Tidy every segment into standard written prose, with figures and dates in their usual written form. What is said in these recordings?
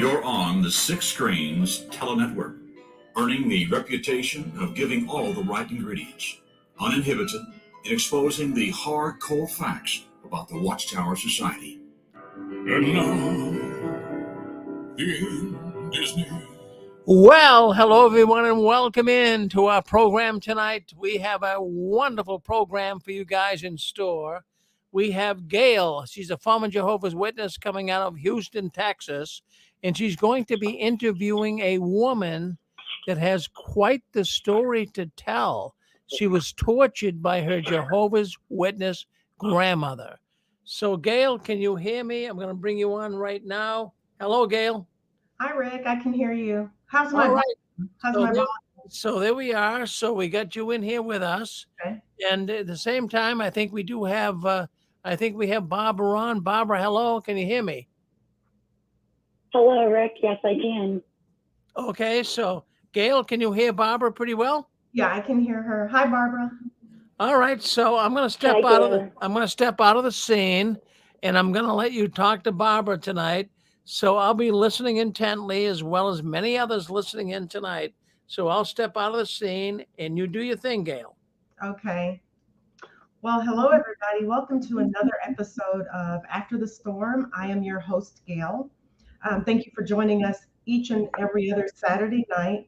You're on the Six Screens Telenetwork, earning the reputation of giving all the right ingredients, uninhibited in exposing the hard, cold facts about the Watchtower Society. And now, in Disney. Well, hello everyone and welcome in to our program tonight. We have a wonderful program for you guys in store. We have Gail. She's a former Jehovah's Witness coming out of Houston, Texas, and she's going to be interviewing a woman that has quite the story to tell. She was tortured by her Jehovah's Witness grandmother. So, Gail, can you hear me? I'm going to bring you on right now. Hello, Gail. Hi, Rick. I can hear you. How's All my right. How's So my there, volume? so there we are. So we got you in here with us, Okay. and at the same time, I think we do have. I think we have Barbara on. Barbara, hello. Can you hear me? Hello, Rick. Yes, I can. Okay. So Gail, can you hear Barbara pretty well? Yeah, I can hear her. Hi, Barbara. All right. So I'm going to step Hi, out of the. Gail. I'm going to step out of the scene, and I'm going to let you talk to Barbara tonight. So I'll be listening intently, as well as many others listening in tonight. So I'll step out of the scene, and you do your thing, Gail. Okay. Well, hello, everybody. Welcome to another episode of After the Storm. I am your host, Gail. Thank you for joining us each and every other Saturday night.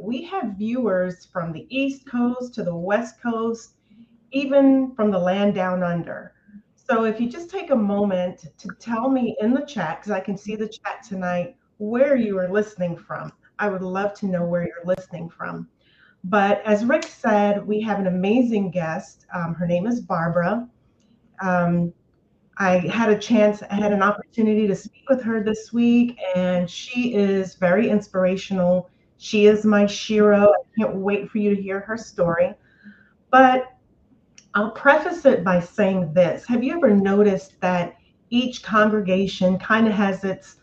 We have viewers from the East Coast to the West Coast, even from the land down under. So if you just take a moment to tell me in the chat, because I can see the chat tonight, where you are listening from. I would love to know where you're listening from. But as Rick said, we have an amazing guest. Her name is Barbara. I had an opportunity to speak with her this week, and she is very inspirational. She is my Shiro. I can't wait for you to hear her story. But I'll preface it by saying this. Have you ever noticed that each congregation kind of has its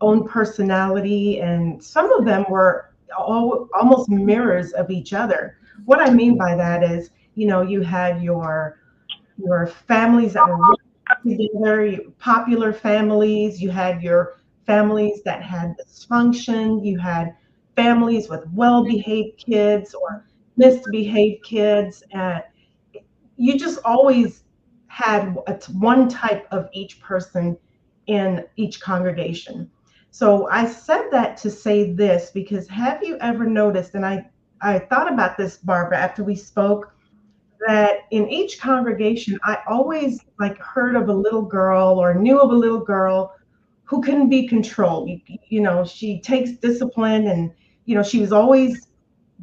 own personality, and some of them were almost mirrors of each other? What I mean by that is, you had your families that were really together, popular families. You had your families that had dysfunction. You had families with well-behaved kids or misbehaved kids. You just always had one type of each person in each congregation. So I said that to say this because have you ever noticed, and I thought about this, Barbara, after we spoke, that in each congregation, I always heard of a little girl or knew of a little girl who couldn't be controlled. She takes discipline, and, she was always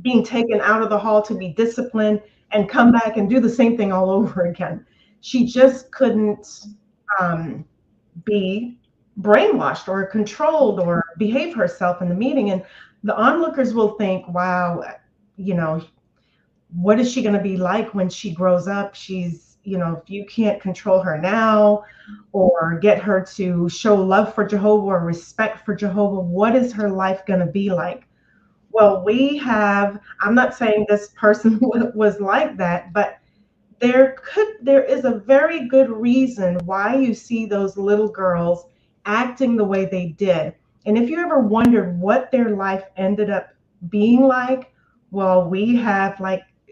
being taken out of the hall to be disciplined and come back and do the same thing all over again. She just couldn't be brainwashed or controlled or behave herself in the meeting. And the onlookers will think, wow, what is she going to be like when she grows up? She's, if you can't control her now or get her to show love for Jehovah or respect for Jehovah, what is her life going to be like? Well, I'm not saying this person was like that, but there is a very good reason why you see those little girls acting the way they did. And if you ever wondered what their life ended up being like, well, we have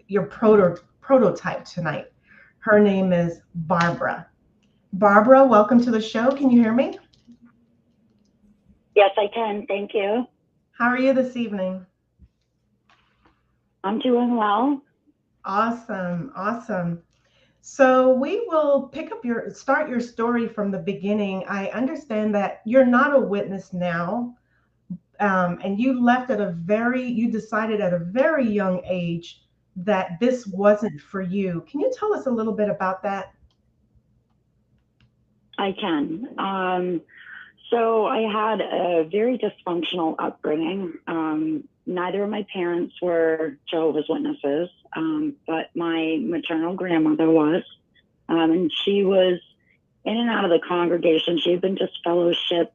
your prototype tonight. Her name is Barbara. Barbara, welcome to the show. Can you hear me? Yes, I can. Thank you. How are you this evening? I'm doing well. Awesome. So we will start your story from the beginning. I understand that you're not a witness now, and you decided at a very young age that this wasn't for you. Can you tell us a little bit about that? I can. So I had a very dysfunctional upbringing. Neither of my parents were Jehovah's Witnesses, but my maternal grandmother was. And she was in and out of the congregation. She had been disfellowshipped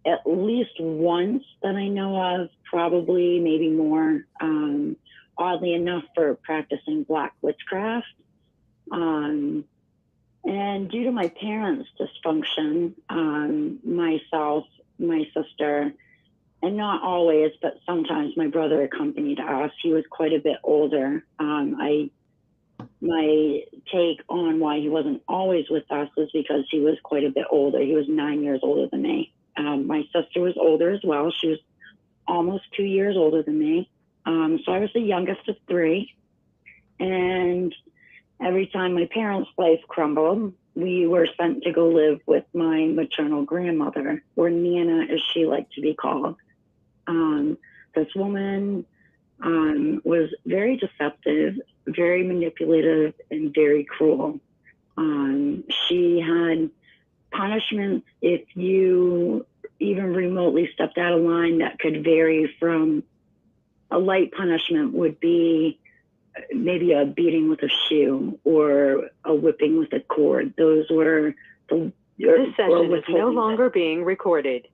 at least once that I know of, probably maybe more, oddly enough, for practicing black witchcraft. And due to my parents' dysfunction, myself my sister, and not always, but sometimes my brother accompanied us. He was quite a bit older. My take on why he wasn't always with us is because he was quite a bit older. He was 9 years older than me. My sister was older as well. She was almost 2 years older than me. So I was the youngest of three. And every time my parents' life crumbled, we were sent to go live with my maternal grandmother, or Nana, as she liked to be called. This woman was very deceptive, very manipulative, and very cruel. She had punishments if you even remotely stepped out of line that could vary from a light punishment would be maybe a beating with a shoe or a whipping with a cord. Those were the... This session is no longer being recorded.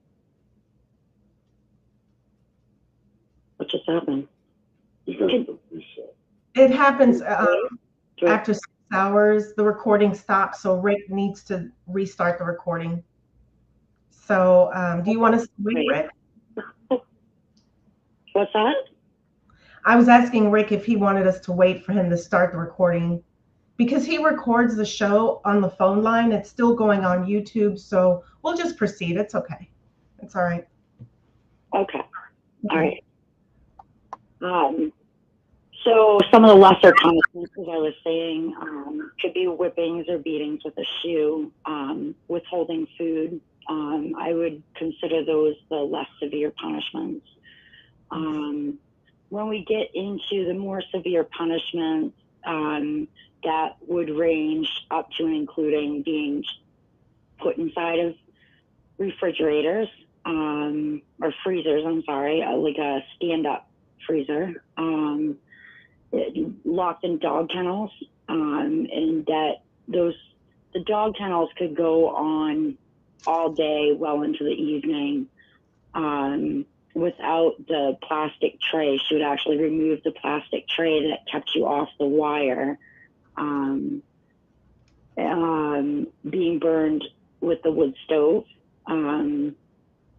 What just happened? It happens after 6 hours. The recording stops, so Rick needs to restart the recording. So do you want us to wait, Rick? What's that? I was asking Rick if he wanted us to wait for him to start the recording, because he records the show on the phone line. It's still going on YouTube, so we'll just proceed. It's okay. It's all right. Okay. All right. So some of the lesser punishments, as I was saying, could be whippings or beatings with a shoe, withholding food. I would consider those the less severe punishments. When we get into the more severe punishments, that would range up to and including being put inside of refrigerators, or freezers, I'm sorry, like a stand-up freezer, locked in dog kennels, and that the dog kennels could go on all day, well into the evening, without the plastic tray. She would actually remove the plastic tray that kept you off the wire, being burned with the wood stove.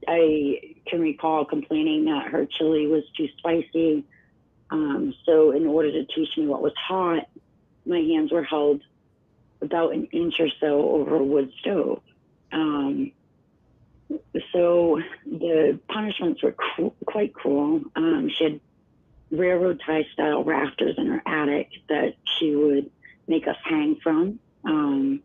I can recall complaining that her chili was too spicy. So in order to teach me what was hot, my hands were held about an inch or so over a wood stove. So the punishments were quite cruel. She had railroad tie style rafters in her attic that she would make us hang from. And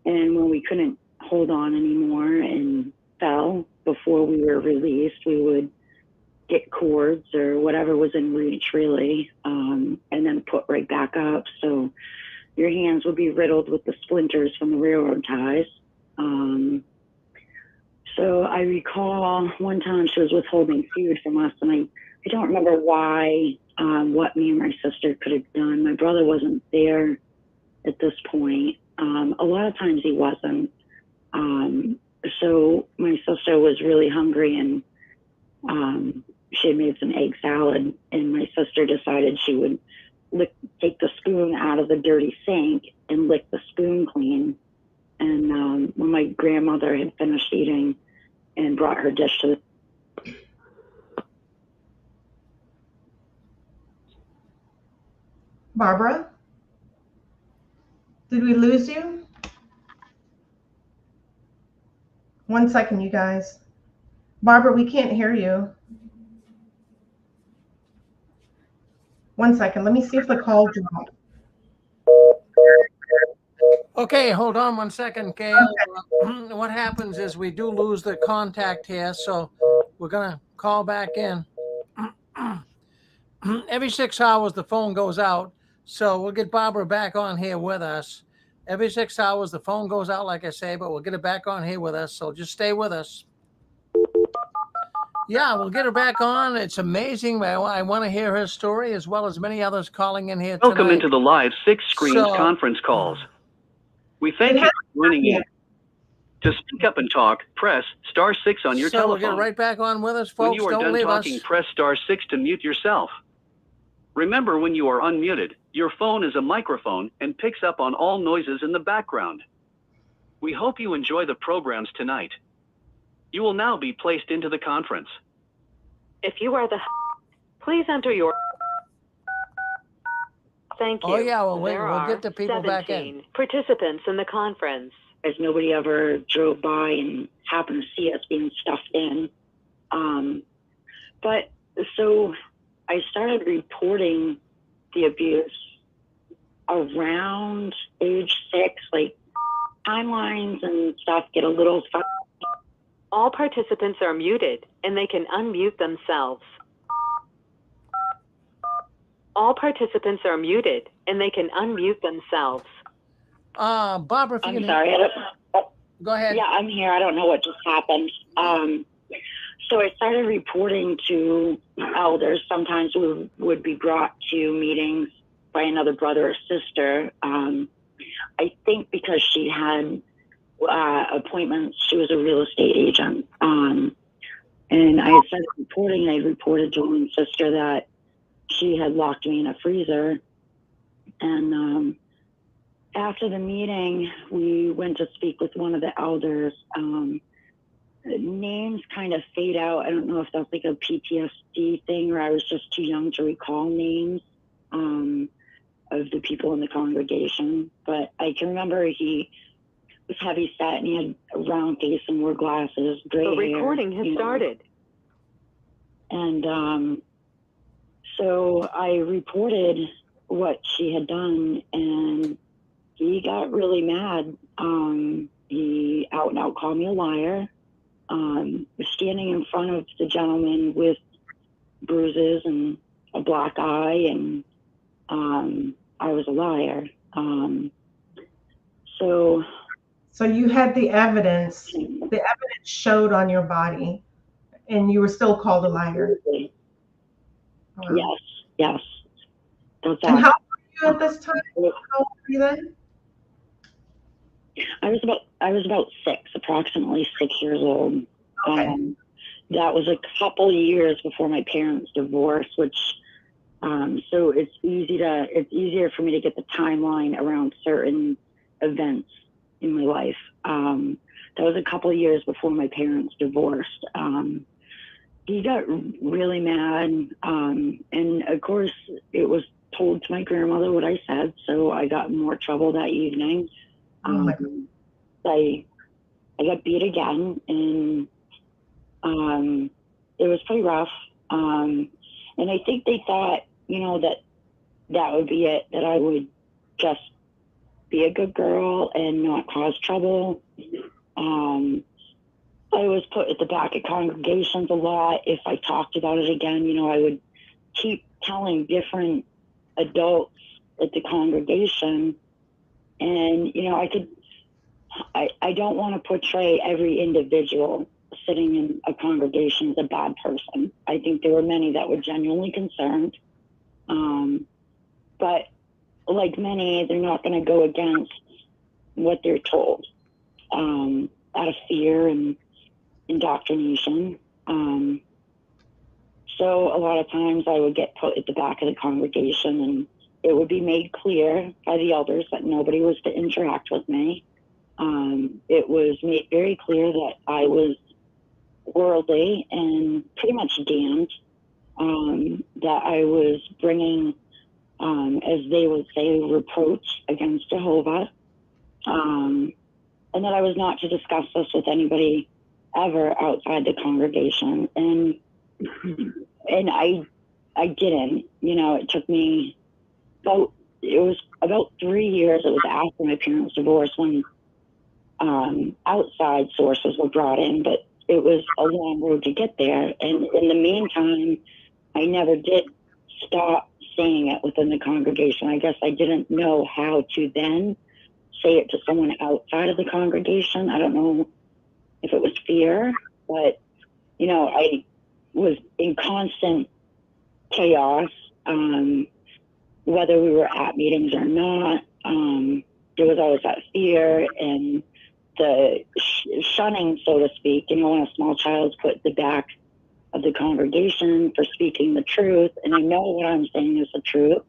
when we couldn't hold on anymore and fell before we were released, we would get cords or whatever was in reach, really, and then put right back up. So your hands would be riddled with the splinters from the railroad ties. So I recall one time she was withholding food from us, and I don't remember why, what me and my sister could have done. My brother wasn't there at this point. A lot of times he wasn't. So my sister was really hungry, and she had made some egg salad, and my sister decided she would take the spoon out of the dirty sink and lick the spoon clean. And when my grandmother had finished eating and brought her dish to the... Barbara? Did we lose you? 1 second, you guys. Barbara, we can't hear you. 1 second. Let me see if the call dropped. Okay, hold on 1 second, Gail. What happens is we do lose the contact here, so we're going to call back in. Every 6 hours, the phone goes out, so we'll get Barbara back on here with us. Every 6 hours, the phone goes out, like I say, but we'll get her back on here with us, so just stay with us. Yeah, we'll get her back on. It's amazing. I want to hear her story, as well as many others calling in here tonight. Welcome into the live 6 screens conference calls. We thank you for joining in. To speak up and talk, press *6 on your telephone. So we'll get right back on with us, folks. When you are done talking, press *6 to mute yourself. Remember, when you are unmuted, your phone is a microphone and picks up on all noises in the background. We hope you enjoy the programs tonight. You will now be placed into the conference. If you are the please enter your. Thank you. Oh, yeah, well, There we'll are get the people back in. 17 participants in the conference. As nobody ever drove by and happened to see us being stuffed in. But so I started reporting the abuse around age 6, like timelines and stuff get a little fun. All participants are muted and they can unmute themselves. All participants are muted and they can unmute themselves. Barbara, if you I'm can sorry. go ahead. Yeah, I'm here. I don't know what just happened. So I started reporting to elders. Sometimes we would be brought to meetings by another brother or sister. I think because she had appointments, she was a real estate agent. And I had started reporting. I reported to one sister that she had locked me in a freezer. And after the meeting, we went to speak with one of the elders. Names kind of fade out. I don't know if that's like a PTSD thing or I was just too young to recall names of the people in the congregation. But I can remember he was heavy set and he had a round face and wore glasses, gray hair. The recording has started. And so I reported what she had done and he got really mad. He out and out called me a liar. Was standing in front of the gentleman with bruises and a black eye, and I was a liar. So you had the evidence. The evidence showed on your body, and you were still called a liar. Wow. Yes. That's and how old were you at this time? How old were you then? I was about 6, approximately 6 years old. Okay. That was a couple years before my parents' divorce, which so it's easier for me to get the timeline around certain events in my life. That was a couple years before my parents divorced. He got really mad, and of course it was told to my grandmother what I said, so I got in more trouble that evening. Oh my God. I got beat again, and it was pretty rough. And I think they thought, that would be it, that I would just be a good girl and not cause trouble. I was put at the back of congregations a lot. If I talked about it again, I would keep telling different adults at the congregation. And, I don't want to portray every individual sitting in a congregation as a bad person. I think there were many that were genuinely concerned. But like many, they're not going to go against what they're told out of fear and indoctrination. So a lot of times I would get put at the back of the congregation and it would be made clear by the elders that nobody was to interact with me. It was made very clear that I was worldly and pretty much damned, that I was bringing, as they would say, reproach against Jehovah, and that I was not to discuss this with anybody ever outside the congregation. And I didn't, it took me it was about 3 years. It was after my parents' divorce when outside sources were brought in, but it was a long road to get there. And in the meantime, I never did stop saying it within the congregation. I guess I didn't know how to then say it to someone outside of the congregation. I don't know if it was fear, but, I was in constant chaos, whether we were at meetings or not. There was always that fear and the shunning, so to speak, when a small child's put at the back of the congregation for speaking the truth. And I know what I'm saying is the truth.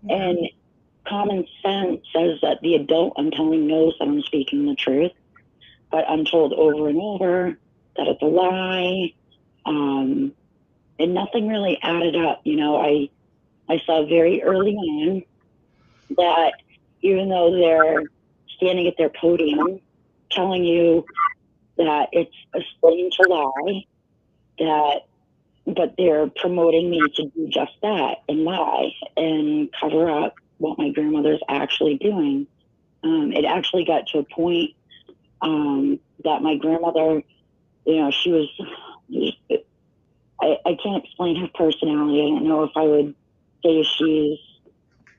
And common sense says that the adult I'm telling knows that I'm speaking the truth. But I'm told over and over that it's a lie. And nothing really added up. I saw very early on that even though they're standing at their podium telling you that it's a stain to lie, but they're promoting me to do just that and lie and cover up what my grandmother's actually doing. It actually got to a point that my grandmother, she was, I can't explain her personality. I don't know if I would say she's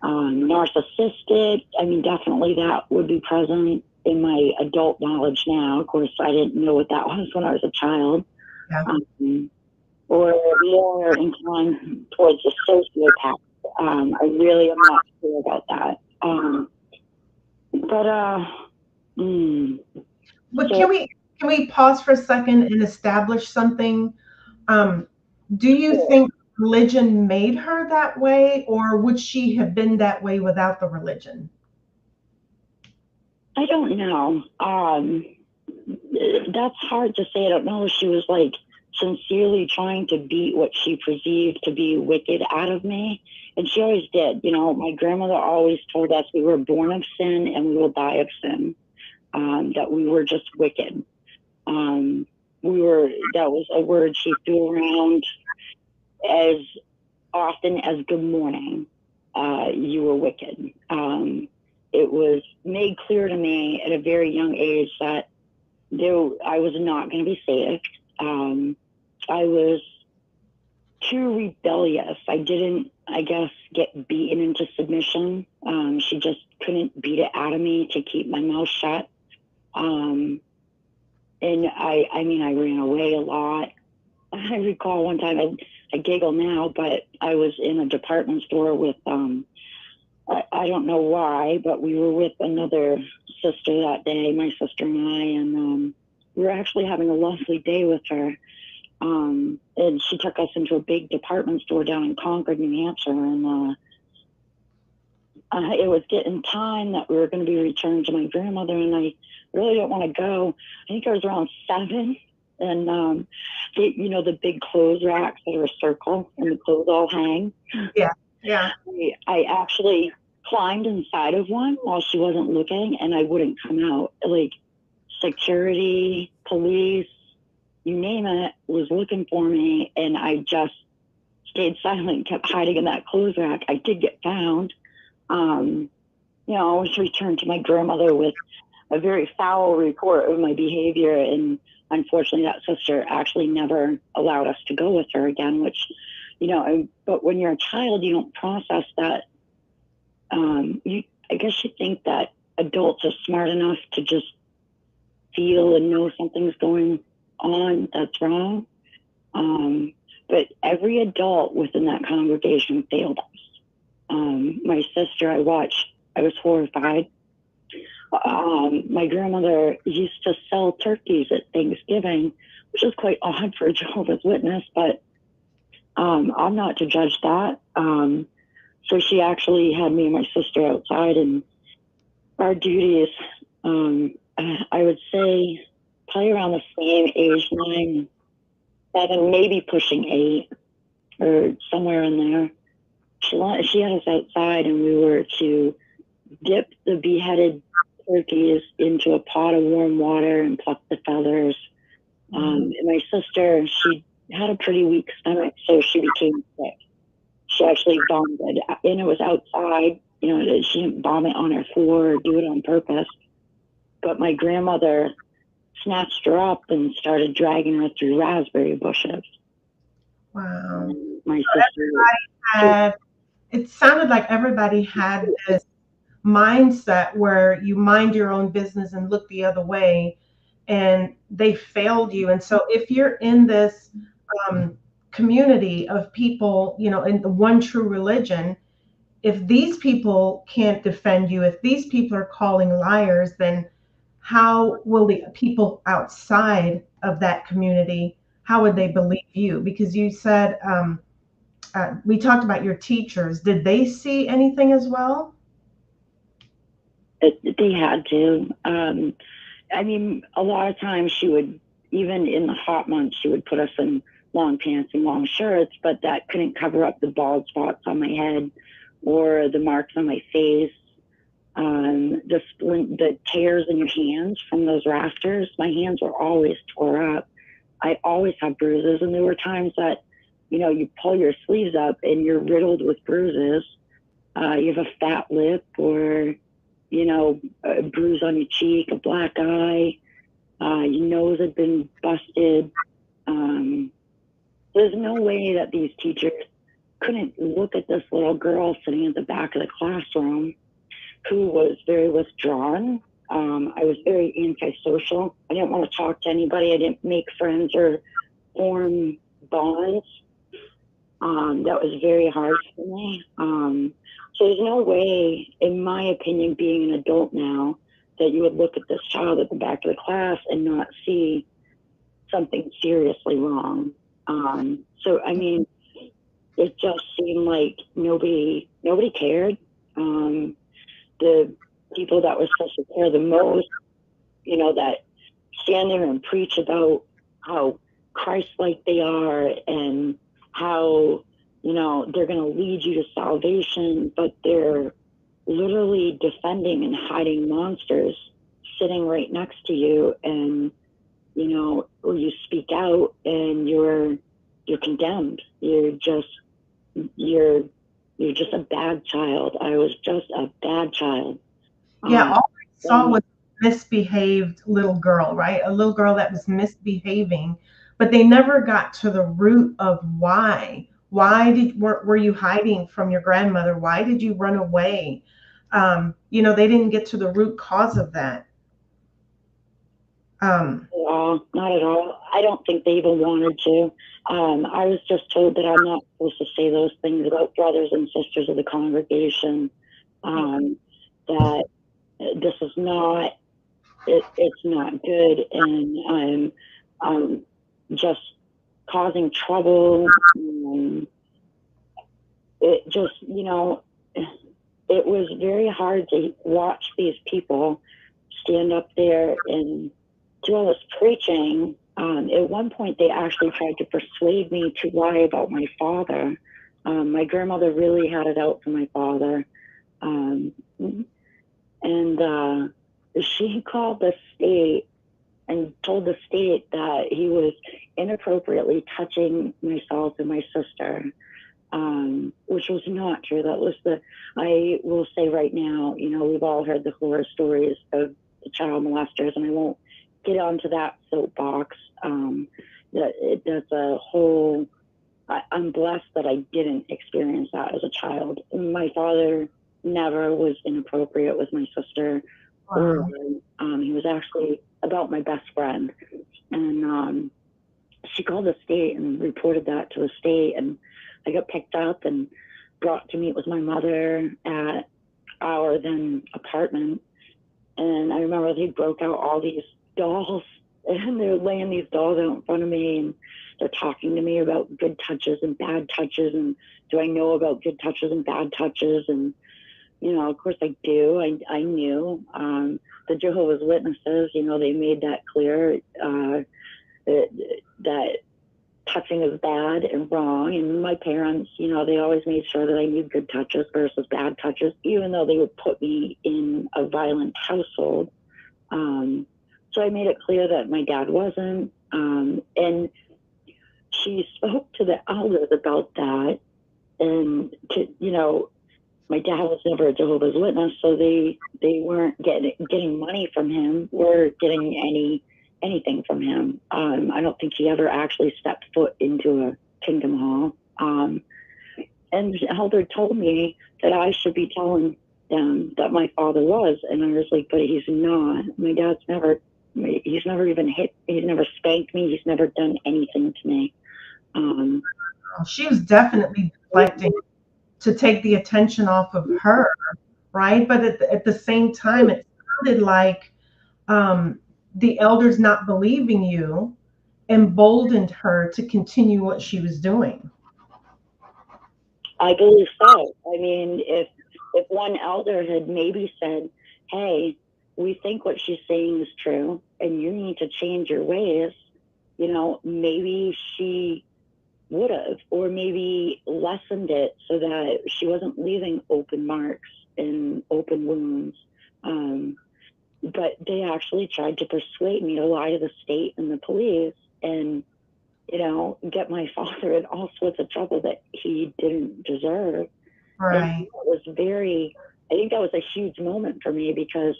narcissistic. I mean, definitely that would be present in my adult knowledge now. Of course, I didn't know what that was when I was a child. Yeah. Or more inclined towards a sociopath. I really am not sure about that. But can we pause for a second and establish something? Do you think religion made her that way, or would she have been that way without the religion? I don't know. That's hard to say. I don't know if she was like sincerely trying to beat what she perceived to be wicked out of me. And she always did. My grandmother always told us we were born of sin and we will die of sin, that we were just wicked. That was a word she threw around as often as good morning. You were wicked. It was made clear to me at a very young age that I was not going to be saved. I was too rebellious. I didn't, I guess, get beaten into submission. She just couldn't beat it out of me to keep my mouth shut. And I mean, I ran away a lot. I recall one time, I giggle now, but I was in a department store with, I don't know why, but we were with another sister that day, my sister and I, and we were actually having a lovely day with her. And she took us into a big department store down in Concord, New Hampshire, and it was getting time that we were going to be returned to my grandmother, and I really didn't want to go. I think I was around 7, and the big clothes racks that are a circle, and the clothes all hang. Yeah. I actually climbed inside of one while she wasn't looking, and I wouldn't come out. Like security, police, you name it, was looking for me, and I just stayed silent and kept hiding in that clothes rack. I did get found. I was returned to my grandmother with a very foul report of my behavior, and unfortunately that sister actually never allowed us to go with her again, which, but when you're a child, you don't process that. I guess you think that adults are smart enough to just feel and know something's going on that's wrong. But every adult within that congregation failed us. My sister, I was horrified. My grandmother used to sell turkeys at Thanksgiving, which is quite odd for a Jehovah's Witness, but I'm not to judge that. So she actually had me and my sister outside, and our duties, I would say probably around the same age, 9, 7, maybe pushing 8 or somewhere in there. She had us outside, and we were to dip the beheaded turkeys into a pot of warm water and pluck the feathers. And my sister, she had a pretty weak stomach, so she became sick. She actually vomited, and it was outside. She didn't vomit on her floor or do it on purpose. But my grandmother snatched her up and started dragging her through raspberry bushes. Wow. My sister. It sounded like everybody had this mindset where you mind your own business and look the other way, and they failed you. And so if you're in this community of people, in the one true religion, if these people can't defend you, if these people are calling liars, then how will the people outside of that community, how would they believe you? Because you said, we talked about your teachers. Did they see anything as well? They had to. I mean, a lot of times she would even in the hot months, she would put us in long pants and long shirts, but that couldn't cover up the bald spots on my head or the marks on my face. The tears in your hands from those rafters. My hands were always tore up. I always have bruises, and there were times that, you pull your sleeves up and you're riddled with bruises. You have a fat lip, or, a bruise on your cheek, a black eye. Your nose had been busted. There's no way that these teachers couldn't look at this little girl sitting at the back of the classroom who was very withdrawn. I was very antisocial. I didn't want to talk to anybody. I didn't make friends or form bonds. That was very hard for me. So there's no way, in my opinion, being an adult now, that you would look at this child at the back of the class and not see something seriously wrong. So, I mean, it just seemed like nobody cared. The people that were supposed to care the most, that stand there and preach about how Christ-like they are and how, they're going to lead you to salvation, but they're literally defending and hiding monsters sitting right next to you, and or you speak out and you're condemned. You're just a bad child. I was just a bad child. Yeah, all I saw was a misbehaved little girl, right? A little girl that was misbehaving, but they never got to the root of why. Why were you hiding from your grandmother? Why did you run away? They didn't get to the root cause of that. No, not at all. I don't think they even wanted to. I was just told that I'm not supposed to say those things about brothers and sisters of the congregation. That this is not, it's not good, and I'm just causing trouble. It just, it was very hard to watch these people stand up there and do all this preaching. At one point, they actually tried to persuade me to lie about my father. My grandmother really had it out for my father. And she called the state and told the state that he was inappropriately touching myself and my sister, which was not true. That was I will say right now, we've all heard the horror stories of the child molesters, and I won't get onto that soapbox. That's a whole, I'm blessed that I didn't experience that as a child. My father never was inappropriate with my sister. Wow. He was actually about my best friend. And she called the state and reported that to the state, and I got picked up and brought to meet with my mother at our then apartment. And I remember they broke out all these dolls, and they're laying these dolls out in front of me, and they're talking to me about good touches and bad touches, and do I know about good touches and bad touches? And of course I do. I knew. The Jehovah's Witnesses, they made that clear, that touching is bad and wrong. And my parents, they always made sure that I knew good touches versus bad touches, even though they would put me in a violent household. So I made it clear that my dad wasn't. And she spoke to the elders about that. And, my dad was never a Jehovah's Witness, so they weren't getting money from him or getting anything from him. I don't think he ever actually stepped foot into a Kingdom Hall. And the elder told me that I should be telling them that my father was, and I was like, but he's not. My dad's he's never even hit, he's never spanked me, he's never done anything to me. She was definitely deflecting to take the attention off of her, right? But at the same time, it sounded like the elders not believing you emboldened her to continue what she was doing. I believe so. I mean, if one elder had maybe said, hey, we think what she's saying is true, and you need to change your ways, maybe she would have, or maybe lessened it so that she wasn't leaving open marks and open wounds. But they actually tried to persuade me to lie to the state and the police and, get my father in all sorts of trouble that he didn't deserve. Right. I think that was a huge moment for me, because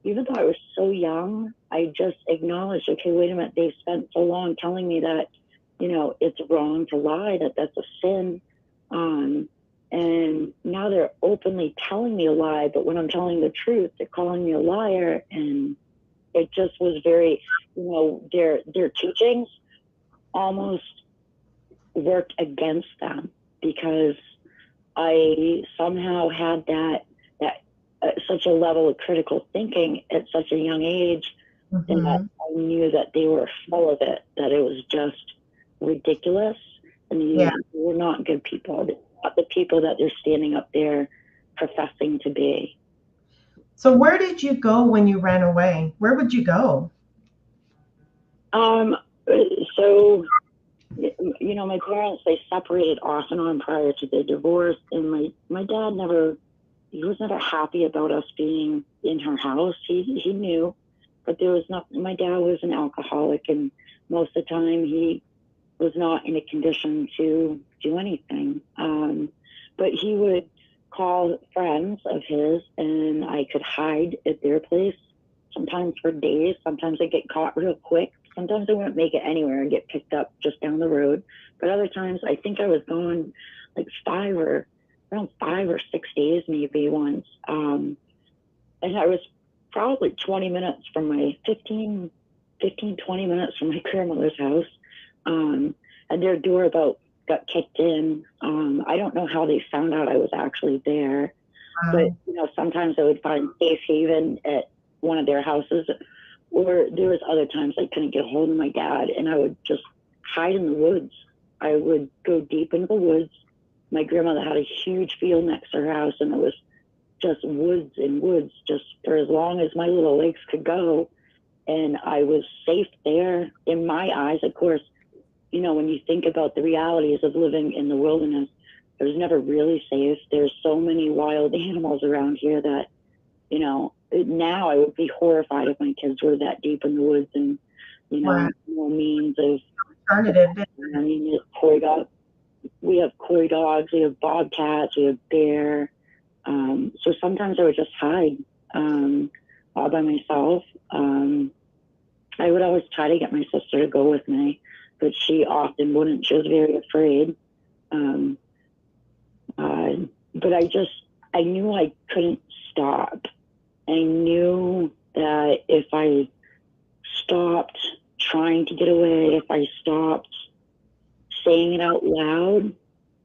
even though I was so young, I just acknowledged, okay, wait a minute, they've spent so long telling me that, it's wrong to lie, that that's a sin. And now they're openly telling me a lie, but when I'm telling the truth, they're calling me a liar. And it just was very, their teachings almost worked against them, because I somehow had that such a level of critical thinking at such a young age, Mm-hmm. that I knew that they were full of it, that it was just ridiculous, and they were not good people, not the people that they're standing up there professing to be. So where did you go when you ran away? Where would you go? So, my parents, they separated off and on prior to the divorce, and my dad he was never happy about us being in her house. He knew, but there was not. My dad was an alcoholic, and most of the time he was not in a condition to do anything. But he would call friends of his, and I could hide at their place, sometimes for days. Sometimes I'd get caught real quick. Sometimes I wouldn't make it anywhere and get picked up just down the road. But other times, I think I was gone like around 5 or 6 days maybe once. And I was probably 20 minutes from my 20 minutes from my grandmother's house. And their door got kicked in. I don't know how they found out I was actually there, but sometimes I would find safe haven at one of their houses, or there was other times I couldn't get a hold of my dad, and I would just hide in the woods. I would go deep into the woods. My grandmother had a huge field next to her house, and it was just woods and woods, just for as long as my little legs could go. And I was safe there in my eyes. Of course, when you think about the realities of living in the wilderness, it was never really safe. There's so many wild animals around here that, now I would be horrified if my kids were that deep in the woods and, Wow. no means of Alternative. I mean, we have coy dogs, we have bobcats, we have bear. So sometimes I would just hide all by myself. I would always try to get my sister to go with me, but she often wouldn't. She was very afraid. But I knew I couldn't stop. I knew that if I stopped trying to get away, if I stopped saying it out loud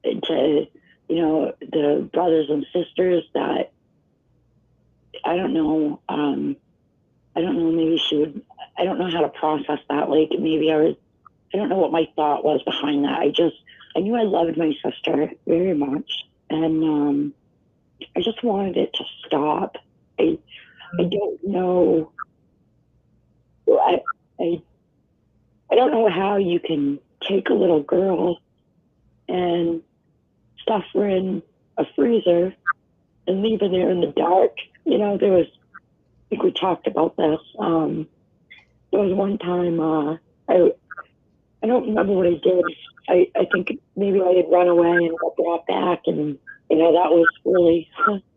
to, the brothers and sisters, that I don't know, maybe I don't know how to process that. Like maybe I don't know what my thought was behind that. I knew I loved my sister very much, and I just wanted it to stop. I don't know. I don't know how you can take a little girl and stuff her in a freezer and leave her there in the dark. I think we talked about this. There was one time, I don't remember what I did. I think maybe I had run away and got brought back, and that was really,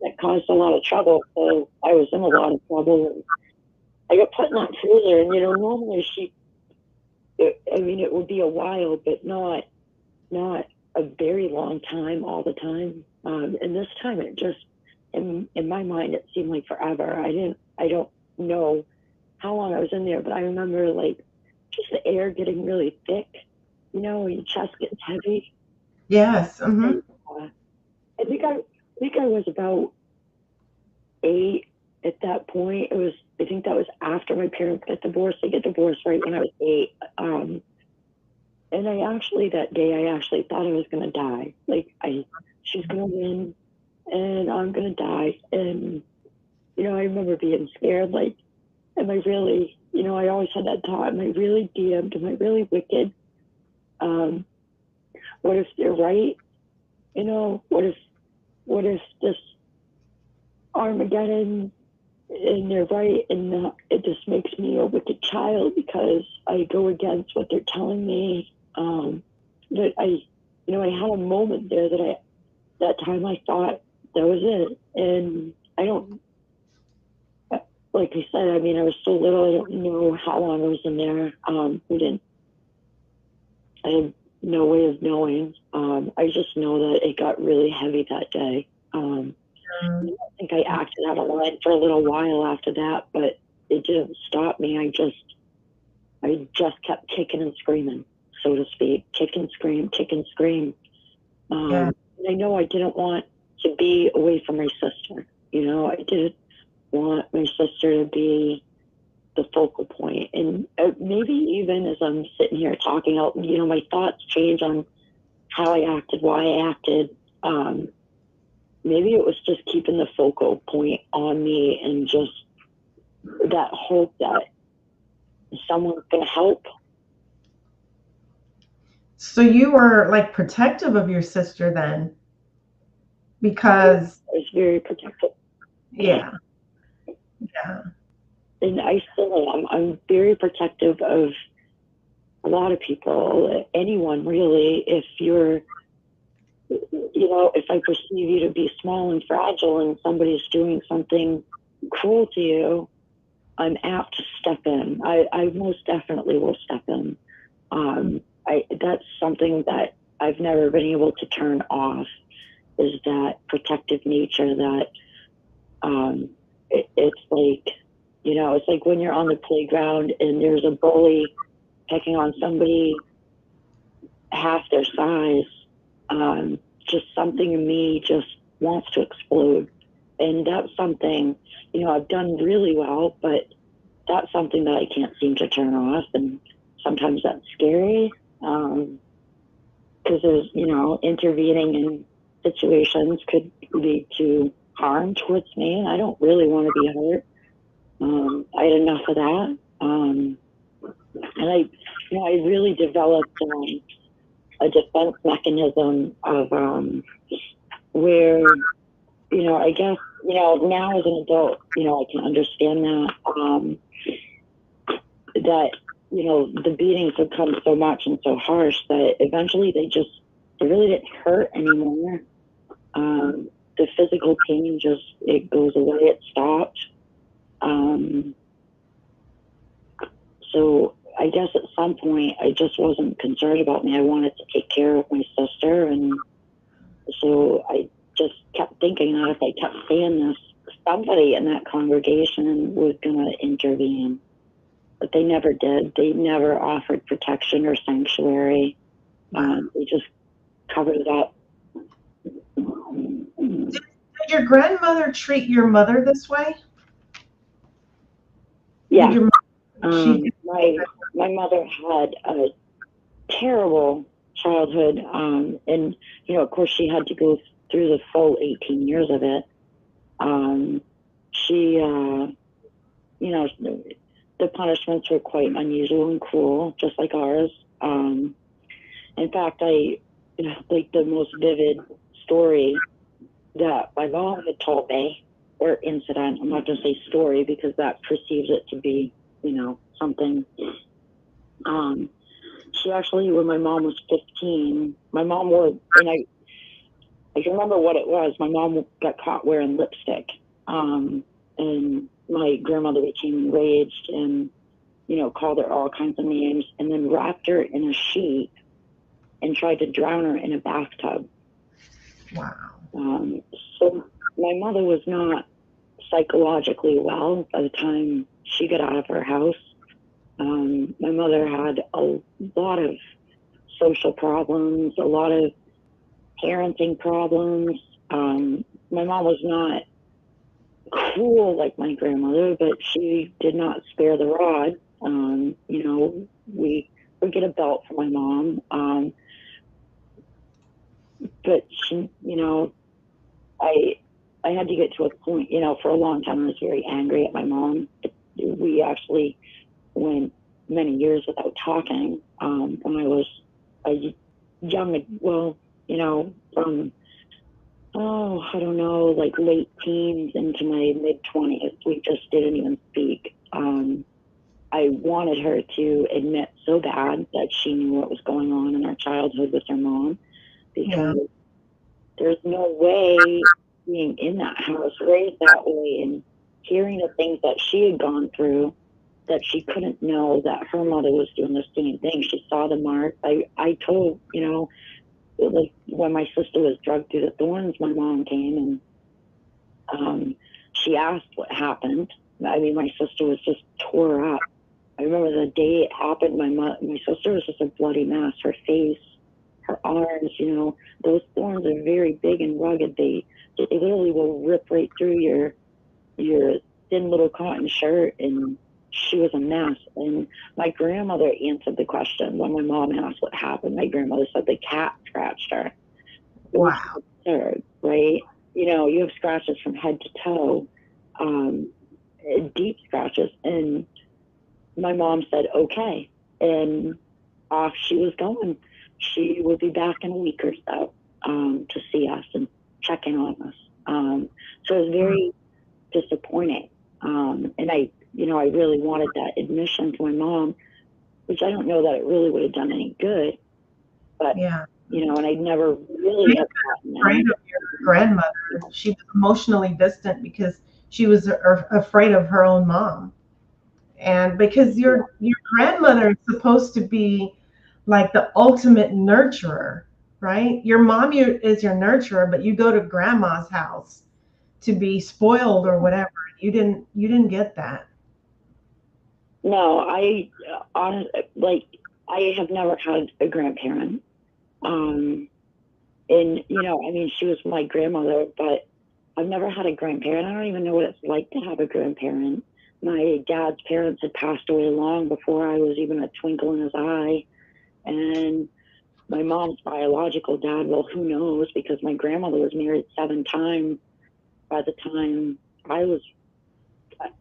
that caused a lot of trouble. So I was in a lot of trouble, and I got put in that freezer. And normally it would be a while, but not a very long time all the time. And this time it just, in my mind, it seemed like forever. I don't know how long I was in there, but I remember just the air getting really thick, your chest gets heavy. Yes. Mm-hmm. And, I think I was about 8 at that point. I think that was after my parents got divorced. They get divorced right when I was 8. And that day I actually thought I was going to die. She's going to win and I'm going to die. And, I remember being scared, am I really I always had that thought, am I really damned? Am I really wicked? What if they're right? What if this Armageddon and they're right, and it just makes me a wicked child because I go against what they're telling me. But I had a moment there that time I thought that was it. And I don't, like I said, I mean, I was so little, I don't know how long I was in there. I had no way of knowing. I just know that it got really heavy that day. I don't think I acted out of line for a little while after that, but it didn't stop me. I just kept kicking and screaming, so to speak. Kick and scream, kick and scream. And I know I didn't want to be away from my sister. I didn't want my sister to be the focal point. And maybe even as I'm sitting here talking out, my thoughts change on how I acted, why I acted. Maybe it was just keeping the focal point on me and just that hope that someone's going to help. So you were like protective of your sister then? Because I was very protective. Yeah. And I still am. I'm very protective of a lot of people, anyone really. If you're, if I perceive you to be small and fragile and somebody's doing something cruel to you, I'm apt to step in. I most definitely will step in. That's something that I've never been able to turn off, is that protective nature that it's like, it's like when you're on the playground and there's a bully picking on somebody half their size. Just something in me just wants to explode. And that's something, I've done really well, but that's something that I can't seem to turn off. And sometimes that's scary because there's, intervening in situations could lead to harm towards me. And I don't really want to be hurt. I had enough of that. And I really developed a defense mechanism of where, I guess, now as an adult, I can understand that the beatings have come so much and so harsh that eventually they really didn't hurt anymore. The physical pain it goes away, it stopped. So I guess at some point I just wasn't concerned about me. I wanted to take care of my sister, and so I just kept thinking that if I kept saying this, somebody in that congregation was going to intervene. But they never did. They never offered protection or sanctuary. They just covered it up. Did your grandmother treat your mother this way? Yeah. My mother had a terrible childhood, and of course she had to go through the full 18 years of it. She the punishments were quite unusual and cruel, just like ours. In fact, the most vivid story that my mom had told me, or incident, I'm not going to say story because that perceives it to be, something. She actually, when my mom was 15, my mom wore, and I can remember what it was. My mom got caught wearing lipstick, and my grandmother became enraged and, called her all kinds of names, and then wrapped her in a sheet and tried to drown her in a bathtub. Wow. So my mother was not psychologically well by the time she got out of her house. My mother had a lot of social problems, a lot of parenting problems. My mom was not cruel like my grandmother, but she did not spare the rod. We would get a belt for my mom. But she, I had to get to a point, for a long time I was very angry at my mom. We actually many years without talking. When I was a young, well, you know, from, I don't know, like late teens into my mid-20s, we just didn't even speak. I wanted her to admit so bad that she knew what was going on in her childhood with her mom, because there's no way being in that house, raised that way, and hearing the things that she had gone through, that she couldn't know that her mother was doing the same thing. She saw the mark. I told, you know, like when my sister was drugged through the thorns, my mom came and she asked what happened. I mean, my sister was just tore up. I remember the day it happened, my sister was just a bloody mess. Her face, her arms, you know, those thorns are very big and rugged. They literally will rip right through your thin little cotton shirt, and she was a mess. And my grandmother answered the question when my mom asked what happened. My grandmother said the cat scratched her. Wow. Absurd, right? You know, you have scratches from head to toe, deep scratches. And my mom said, okay. And off she was going. She would be back in a week or so to see us and check in on us. So it was very disappointing. And I really wanted that admission to my mom, which I don't know that it really would have done any good. But, you know, and I never really have gotten afraid of your grandmother. She was emotionally distant because she was afraid of her own mom. And because your grandmother is supposed to be like the ultimate nurturer, right? Your mom is your nurturer, but you go to grandma's house to be spoiled or whatever. You didn't get that. No, I have never had a grandparent. And, you know, I mean, she was my grandmother, but I've never had a grandparent. I don't even know what it's like to have a grandparent. My dad's parents had passed away long before I was even a twinkle in his eye. And my mom's biological dad, well, who knows? Because my grandmother was married 7 times by the time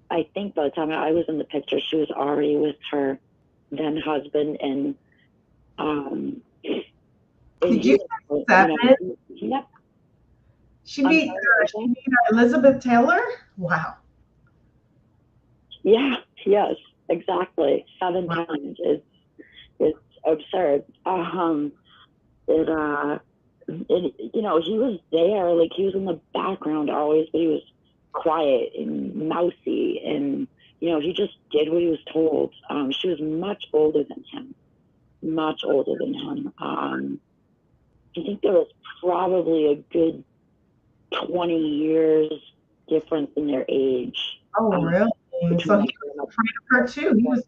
I think by the time I was in the picture, she was already with her then husband. And did you say 7? Yep. She beat Elizabeth Taylor? Wow. Yeah, yes, exactly. 7 times. It's absurd. You know, he was there, like he was in the background always, but he was quiet and mousy, and you know, he just did what he was told. She was much older than him. I think there was probably a good 20 years difference in their age. Oh, really? So he was afraid of her too. He was.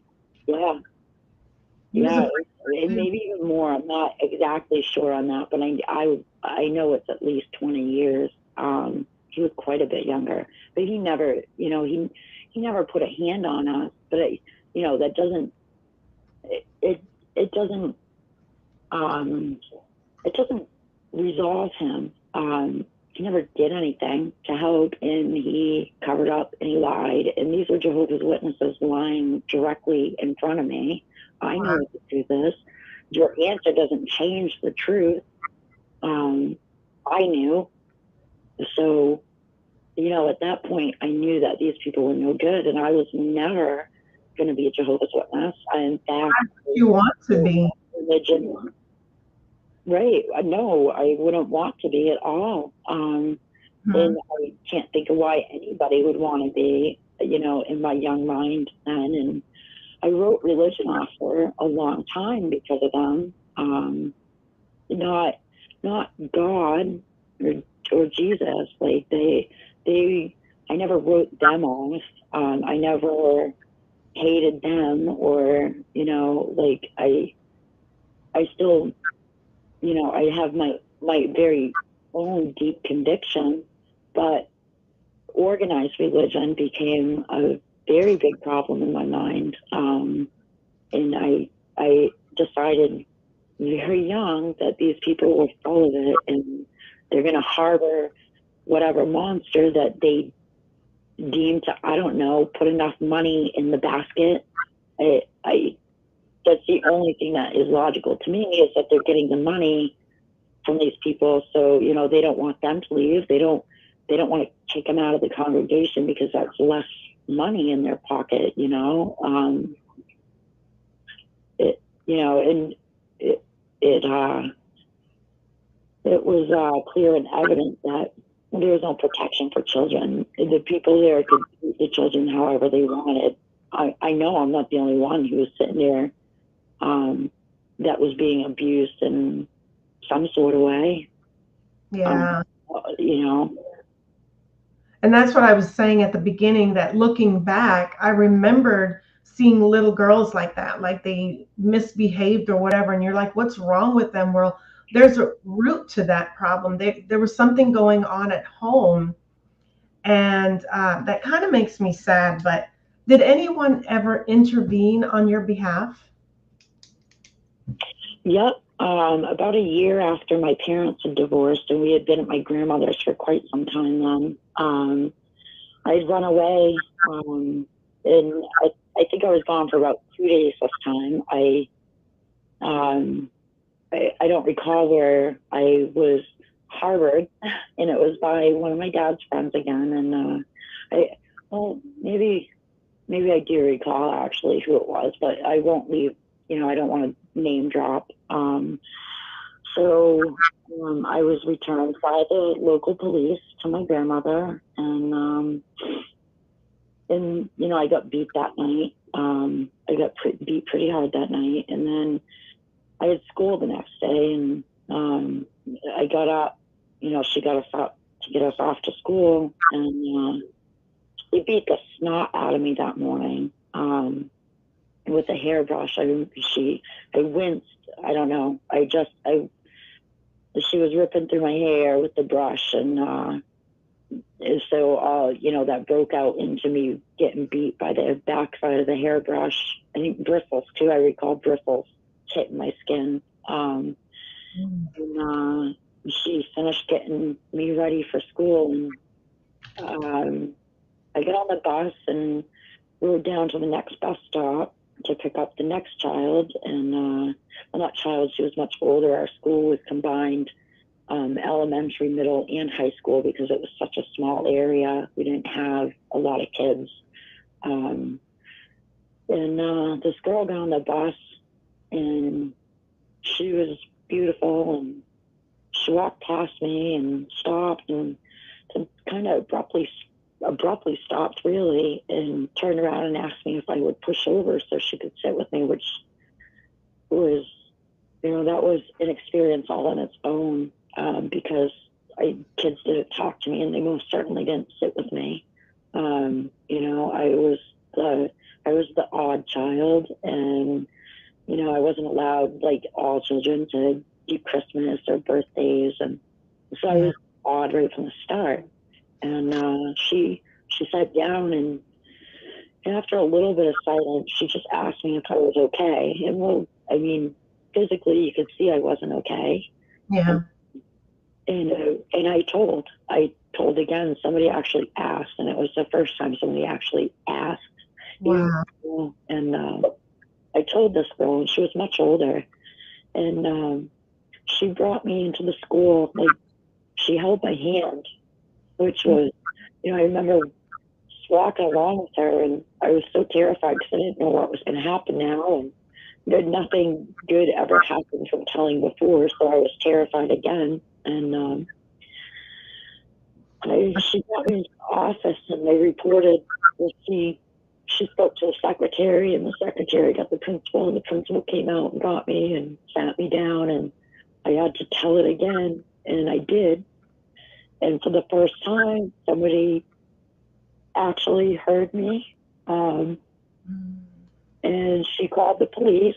Yeah. Maybe even more. I'm not exactly sure on that, but I know it's at least 20 years. He was quite a bit younger, but he never, you know, he never put a hand on us. But you know, that doesn't it doesn't resolve him. He never did anything to help, and he covered up and he lied. And these are Jehovah's Witnesses lying directly in front of me. I know what the truth is. Your answer doesn't change the truth. I knew. So, you know, at that point, I knew that these people were no good, and I was never going to be a Jehovah's Witness. In fact, you want to be religion. Right. No, I wouldn't want to be at all. And I can't think of why anybody would want to be, you know, in my young mind then. And I wrote religion off for a long time because of them. Not God or Jesus. Like I never wrote them off. I never hated them, or, you know, like I still, you know, I have my very own deep conviction, but organized religion became a very big problem in my mind. And I decided very young that these people were full of it, and they're going to harbor whatever monster that they deem to, I don't know, put enough money in the basket. the only thing that is logical to me is that they're getting the money from these people, so they don't want them to leave. They don't want to kick them out of the congregation because that's less money in their pocket. It was clear and evident that there was no protection for children. The people there could treat the children however they wanted. I know I'm not the only one who was sitting there that was being abused in some sort of way. Yeah. And that's what I was saying at the beginning, that looking back, I remembered seeing little girls like that, like they misbehaved or whatever. And you're like, what's wrong with them? Well, there's a root to that problem. There was something going on at home. And that kind of makes me sad. But did anyone ever intervene on your behalf? Yep. About a year after my parents had divorced, and we had been at my grandmother's for quite some time then, I'd run away, and I think I was gone for about 2 days this time. I don't recall where I was harbored, and it was by one of my dad's friends again. And maybe I do recall actually who it was, but I won't leave. I don't want to name drop. So I was returned by the local police to my grandmother, and I got beat that night. I got beat pretty hard that night, and then I had school the next day, and I got up. She got us up to get us off to school, and she beat the snot out of me that morning. With a hairbrush. I winced. I don't know. She was ripping through my hair with the brush, and so that broke out into me getting beat by the backside of the hairbrush. I think bristles too. I recall bristles hitting my skin. And she finished getting me ready for school, and I got on the bus and rode down to the next bus stop to pick up the next child. And not child, she was much older. Our school was combined elementary, middle, and high school because it was such a small area. We didn't have a lot of kids. And this girl got on the bus, and she was beautiful, and she walked past me and stopped, and kind of abruptly stopped really, and turned around and asked me if I would push over so she could sit with me, which was, that was an experience all on its own, because kids didn't talk to me, and they most certainly didn't sit with me. I was the odd child, and I wasn't allowed, like all children, to do Christmas or birthdays, and so I was odd right from the start. And she sat down, and after a little bit of silence, she just asked me if I was okay. And well, I mean, physically, you could see I wasn't okay. Yeah. And I told again. Somebody actually asked, and it was the first time somebody actually asked. Wow. And I told this girl, and she was much older, and she brought me into the school. Like, she held my hand, which was, I remember just walking along with her, and I was so terrified because I didn't know what was going to happen now, and nothing good ever happened from telling before, so I was terrified again. And she got me into the office, and they reported that she spoke to the secretary, and the secretary got the principal, and the principal came out and got me and sat me down, and I had to tell it again, and I did. And for the first time, somebody actually heard me. And she called the police.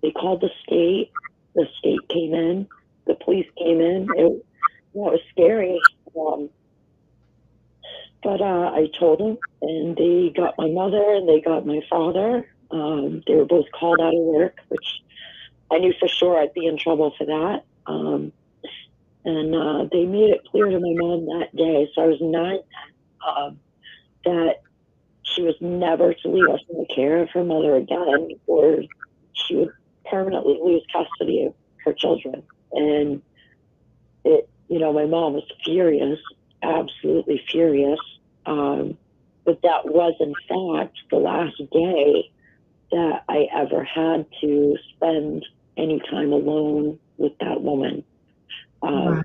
They called the state. The state came in. The police came in. It was scary. But I told them, and they got my mother, and they got my father. They were both called out of work, which I knew for sure I'd be in trouble for that. And they made it clear to my mom that day, so I was 9, that she was never to leave us in the care of her mother again, or she would permanently lose custody of her children. And it, my mom was furious, absolutely furious. But that was, in fact, the last day that I ever had to spend any time alone with that woman, Wow.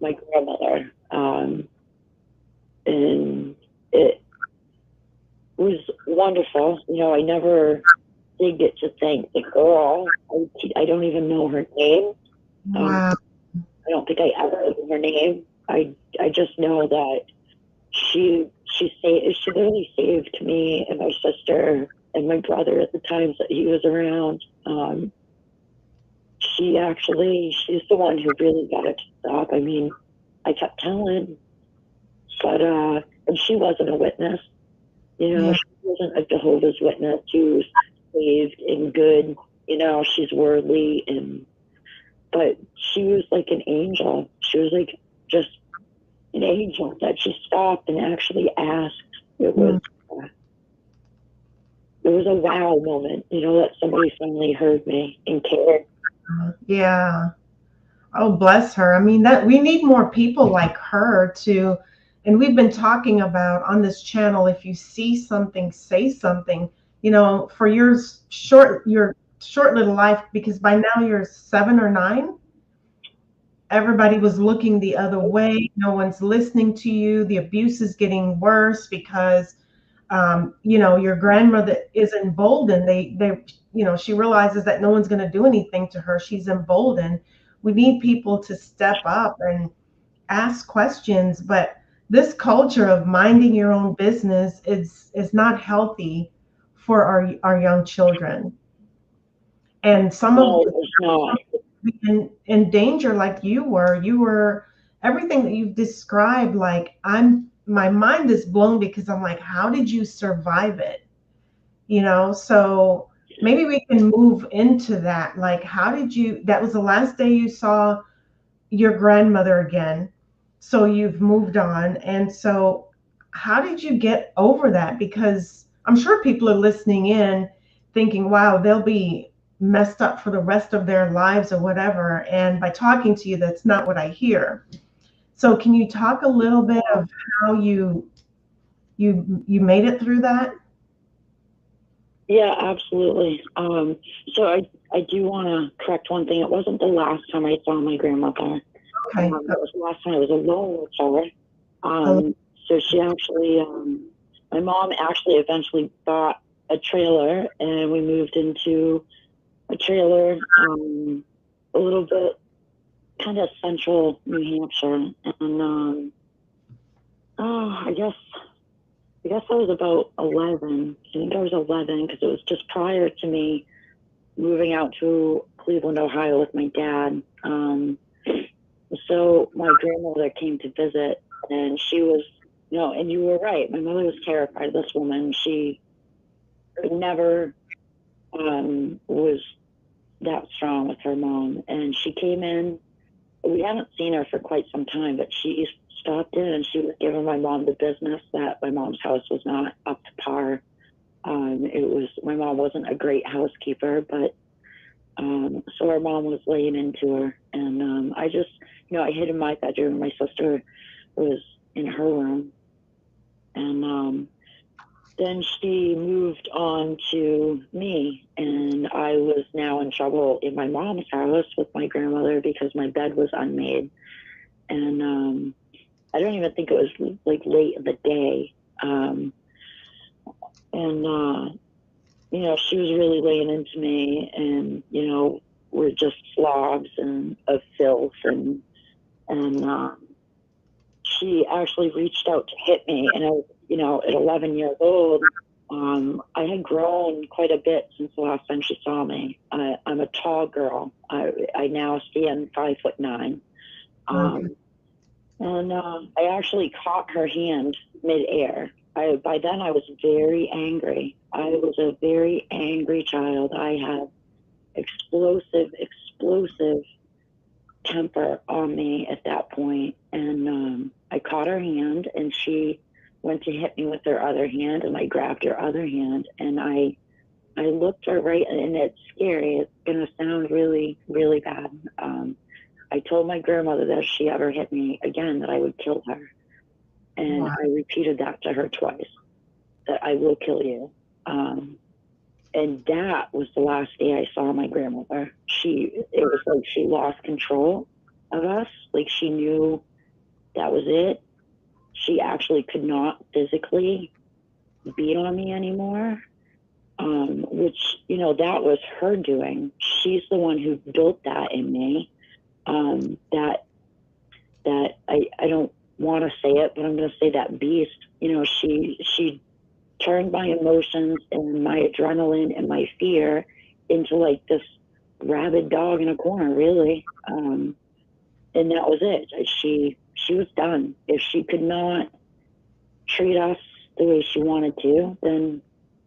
my grandmother. And it was wonderful. I never did get to thank the girl. I don't even know her name. Wow. I don't think I ever knew her name. I just know that she literally saved me and my sister and my brother at the times that he was around. She's the one who really got it to stop. I mean, I kept telling, but and she wasn't a witness. Yeah. She wasn't a Jehovah's Witness who's saved and good. She's worldly, but she was like an angel. She was like just an angel that she stopped and actually asked. It was a wow moment, that somebody finally heard me and cared. Yeah. Oh, bless her. I mean, that we need more people like her to, and we've been talking about on this channel, if you see something, say something, for your short little life, because by now you're 7 or 9. Everybody was looking the other way. No one's listening to you. The abuse is getting worse because, your grandmother is emboldened. She realizes that no one's going to do anything to her. She's emboldened. We need people to step up and ask questions. But this culture of minding your own business is not healthy for our young children. And some of in danger like you were everything that you've described, like my mind is blown because I'm like, how did you survive it? So maybe we can move into that. Like, that was the last day you saw your grandmother again. So you've moved on. And so how did you get over that? Because I'm sure people are listening in thinking, wow, they'll be messed up for the rest of their lives or whatever. And by talking to you, that's not what I hear. So can you talk a little bit of how you made it through that? Yeah, absolutely. So I do want to correct one thing. It wasn't the last time I saw my grandmother. Okay. It was the last time I was alone with her. So she actually, my mom actually eventually bought a trailer, and we moved into a trailer a little bit kind of central New Hampshire. And I guess I was about 11. I think I was 11 because it was just prior to me moving out to Cleveland, Ohio with my dad. So my grandmother came to visit, and she was, and you were right. My mother was terrified of this woman. She never was that strong with her mom. And she came in. We hadn't seen her for quite some time, but she stopped in and she was giving my mom the business that my mom's house was not up to par. My mom wasn't a great housekeeper, but so our mom was laying into her. And I just, I hid in my bedroom. My sister was in her room. And then she moved on to me, and I was now in trouble in my mom's house with my grandmother because my bed was unmade. And I don't even think it was like late in the day. She was really laying into me, and, we're just slobs of filth. And she actually reached out to hit me. And I was, at 11 years old, I had grown quite a bit since the last time she saw me. I'm a tall girl. I now stand 5'9". And I actually caught her hand midair. By then I was very angry. I was a very angry child. I had explosive temper on me at that point. And I caught her hand, and she went to hit me with her other hand, and I grabbed her other hand, and I I looked her right, and it's scary. It's going to sound really, really bad. I told my grandmother that if she ever hit me again, that I would kill her. And Wow. I repeated that to her twice, that I will kill you. And that was the last day I saw my grandmother. It was like she lost control of us. Like she knew that was it. She actually could not physically beat on me anymore, which, you know, that was her doing. She's the one who built that in me. That I don't want to say it, but I'm going to say that beast, you know, she turned my emotions and my adrenaline and my fear into like this rabid dog in a corner, really. And that was it. She was done. If she could not treat us the way she wanted to, then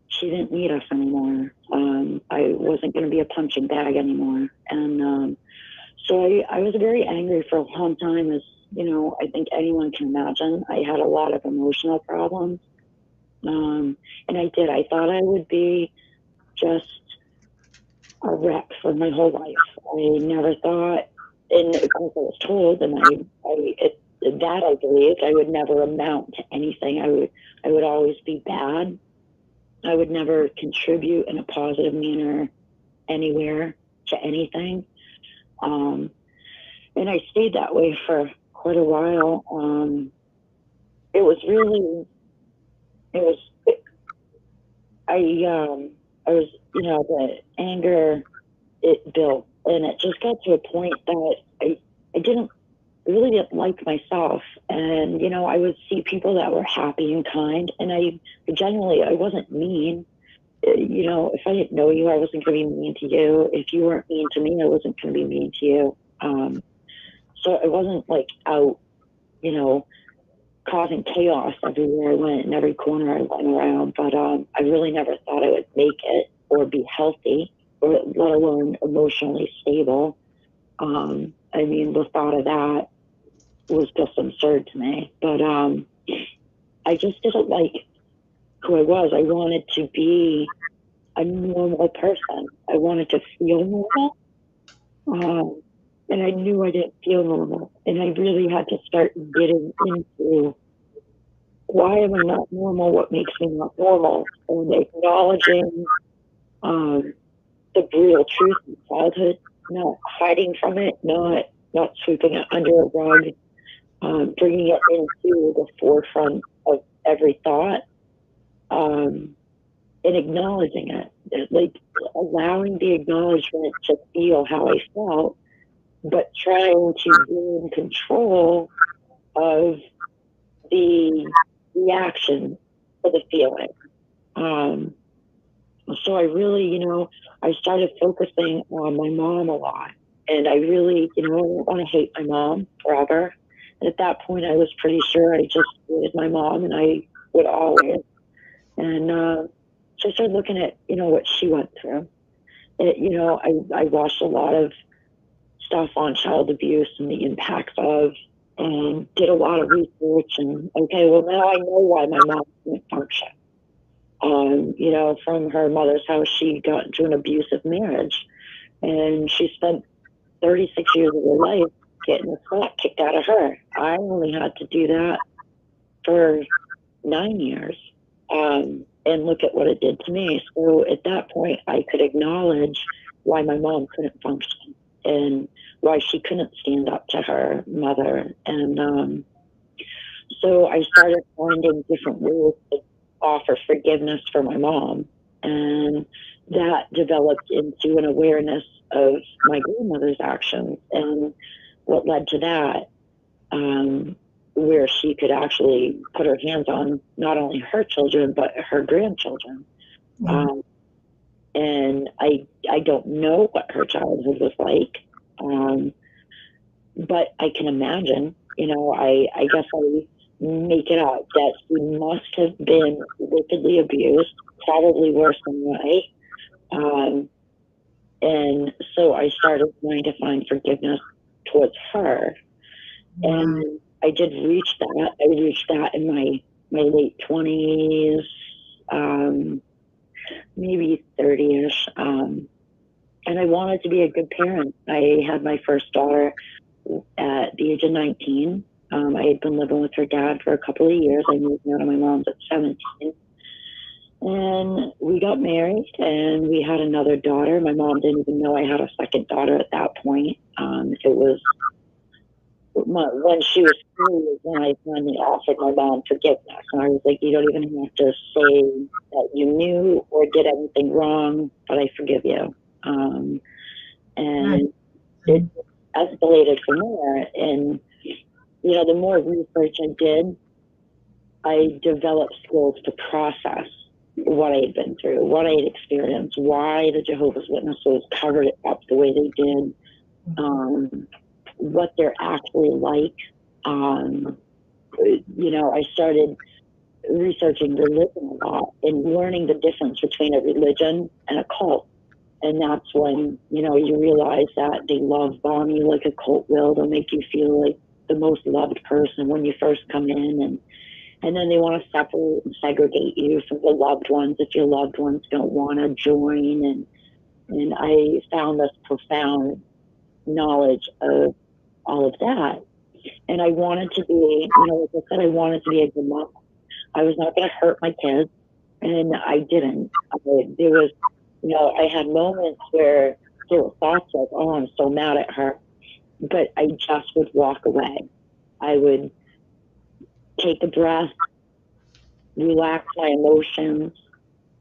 she didn't need us anymore. I wasn't going to be a punching bag anymore. And so I was very angry for a long time, as, you know, I think anyone can imagine. I had a lot of emotional problems. And I did. I thought I would be just a wreck for my whole life. I never thought, and of course I was told, and I believed I would never amount to anything. I would always be bad. I would never contribute in a positive manner anywhere to anything. And I stayed that way for quite a while. I was, you know, the anger, it built, and it just got to a point that I really didn't like myself. And, you know, I would see people that were happy and kind, and I wasn't mean. You know, if I didn't know you, I wasn't going to be mean to you. If you weren't mean to me, I wasn't going to be mean to you. So I wasn't like out, you know, causing chaos everywhere I went, in every corner I went around. But I really never thought I would make it or be healthy, or let alone emotionally stable. I mean, the thought of that was just absurd to me. But I just didn't like who I was. I wanted to be a normal person. I wanted to feel normal. And I knew I didn't feel normal. And I really had to start getting into, why am I not normal? What makes me not normal? And acknowledging the brutal truth of childhood, not hiding from it, not sweeping it under a rug, bringing it into the forefront of every thought, and acknowledging it, like allowing the acknowledgement to feel how I felt, but trying to gain control of the reaction to the feeling. So I really, you know, I started focusing on my mom a lot. And I really, you know, I didn't want to hate my mom forever. And at that point, I was pretty sure I just hated my mom, and I would always. And so I started looking at, you know, what she went through. You know, I watched a lot of stuff on child abuse and the impacts of, and did a lot of research. And okay, well, now I know why my mom couldn't function. You know, from her mother's house, she got into an abusive marriage, and she spent 36 years of her life getting the crap kicked out of her. I only had to do that for 9 years. And look at what it did to me. So at that point, I could acknowledge why my mom couldn't function, and why she couldn't stand up to her mother. And so I started finding different ways to offer forgiveness for my mom. And that developed into an awareness of my grandmother's actions, and what led to that, where she could actually put her hands on not only her children, but her grandchildren. Yeah. And I don't know what her childhood was like, but I can imagine, you know, I guess I make it out that she must have been wickedly abused, probably worse than I. And so I started trying to find forgiveness towards her. Wow. And I did reach that. I reached that in my late 20s. maybe 30-ish. And I wanted to be a good parent. I had my first daughter at the age of 19. I had been living with her dad for a couple of years. I moved out of my mom's at 17. And we got married and we had another daughter. My mom didn't even know I had a second daughter at that point. It was when she was 3 is when I finally offered my mom forgiveness. And I was like, you don't even have to say that you knew or did anything wrong, but I forgive you. And it escalated from there. And, you know, the more research I did, I developed skills to process what I had been through, what I had experienced, why the Jehovah's Witnesses covered it up the way they did, what they're actually like. You know, I started researching religion a lot and learning the difference between a religion and a cult. And that's when, you know, you realize that they love bomb you like a cult will. They'll make you feel like the most loved person when you first come in, and then they want to separate and segregate you from the loved ones if your loved ones don't want to join. And I found this profound knowledge of all of that. And I wanted to be, you know, like I said, I wanted to be a good mom. I was not going to hurt my kids, and I didn't. There was, you know, I had moments where there were thoughts like, oh, I'm so mad at her. But I just would walk away. I would take a breath, relax my emotions.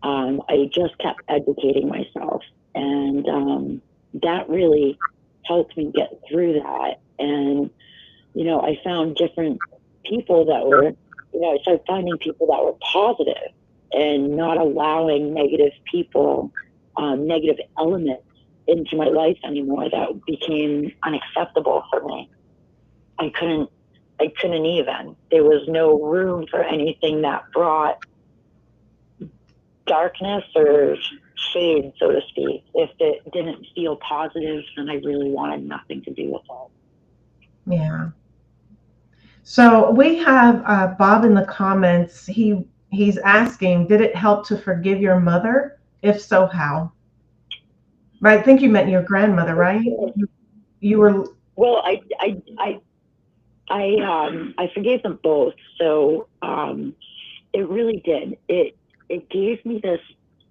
I just kept educating myself. And that really helped me get through that. And, you know, I found different people that were, you know, I started finding people that were positive and not allowing negative people, negative elements into my life anymore. That became unacceptable for me. I couldn't even. There was no room for anything that brought darkness or shade, so to speak. If it didn't feel positive, then I really wanted nothing to do with it. Yeah. So we have Bob in the comments. He's asking, did it help to forgive your mother? If so, how? But I think you meant your grandmother, right? You were. Well, I forgave them both. So it really did. It gave me this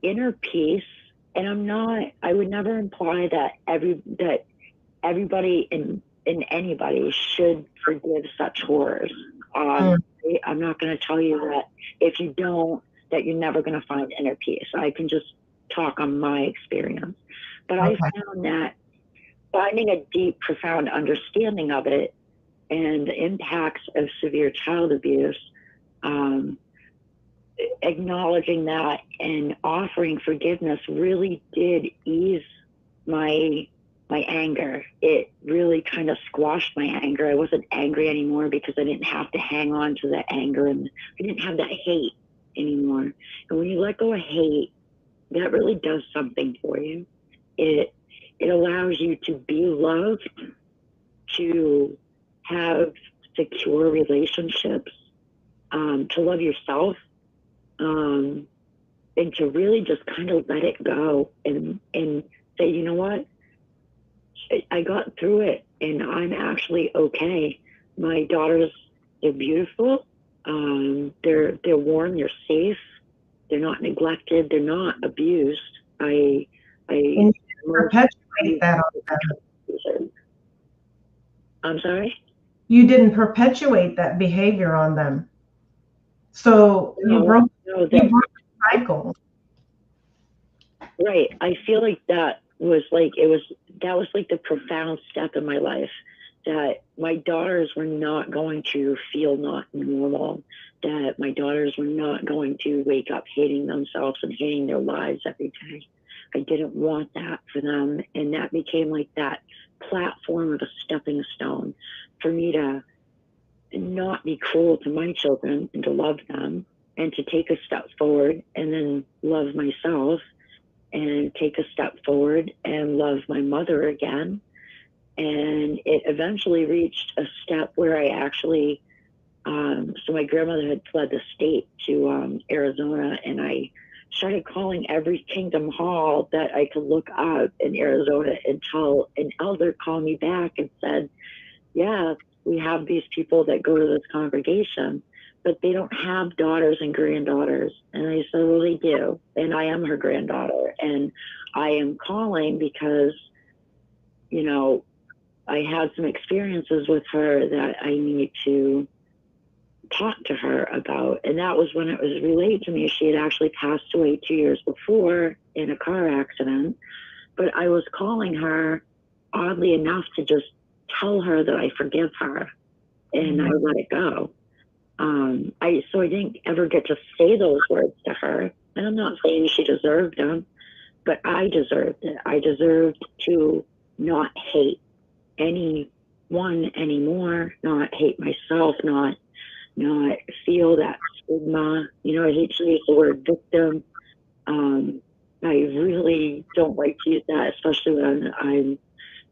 inner peace. And I would never imply that everybody and anybody should forgive such horrors. I'm not going to tell you that if you don't, that you're never going to find inner peace. I can just talk on my experience. But I found that finding a deep, profound understanding of it and the impacts of severe child abuse, acknowledging that and offering forgiveness really did ease my anger. It really kind of squashed my anger. I wasn't angry anymore because I didn't have to hang on to that anger, and I didn't have that hate anymore. And when you let go of hate, that really does something for you. It allows you to be loved, to have secure relationships, to love yourself, and to really just kind of let it go and say, you know what? I got through it and I'm actually okay. My daughters, they're beautiful. They're warm, they're safe. They're not neglected. They're not abused. And you perpetuate that on them. I'm sorry? You didn't perpetuate that behavior on them. So you broke the cycle. Right. I feel like that was like the profound step in my life, that my daughters were not going to feel not normal, that my daughters were not going to wake up hating themselves and hating their lives every day. I didn't want that for them. And that became like that platform of a stepping stone for me to not be cruel to my children and to love them and to take a step forward and then love myself and take a step forward and love my mother again. And it eventually reached a step where I actually, so my grandmother had fled the state to Arizona, and I started calling every Kingdom Hall that I could look up in Arizona until an elder called me back and said, yeah, we have these people that go to this congregation, but they don't have daughters and granddaughters. And I said, well, they do. And I am her granddaughter. And I am calling because, you know, I had some experiences with her that I need to talk to her about. And that was when it was relayed to me. She had actually passed away 2 years before in a car accident. But I was calling her, oddly enough, to just tell her that I forgive her and I let it go. So I didn't ever get to say those words to her. And I'm not saying she deserved them, but I deserved it. I deserved to not hate anyone anymore, not hate myself, not feel that stigma. You know, I hate to use the word victim. I really don't like to use that, especially when I'm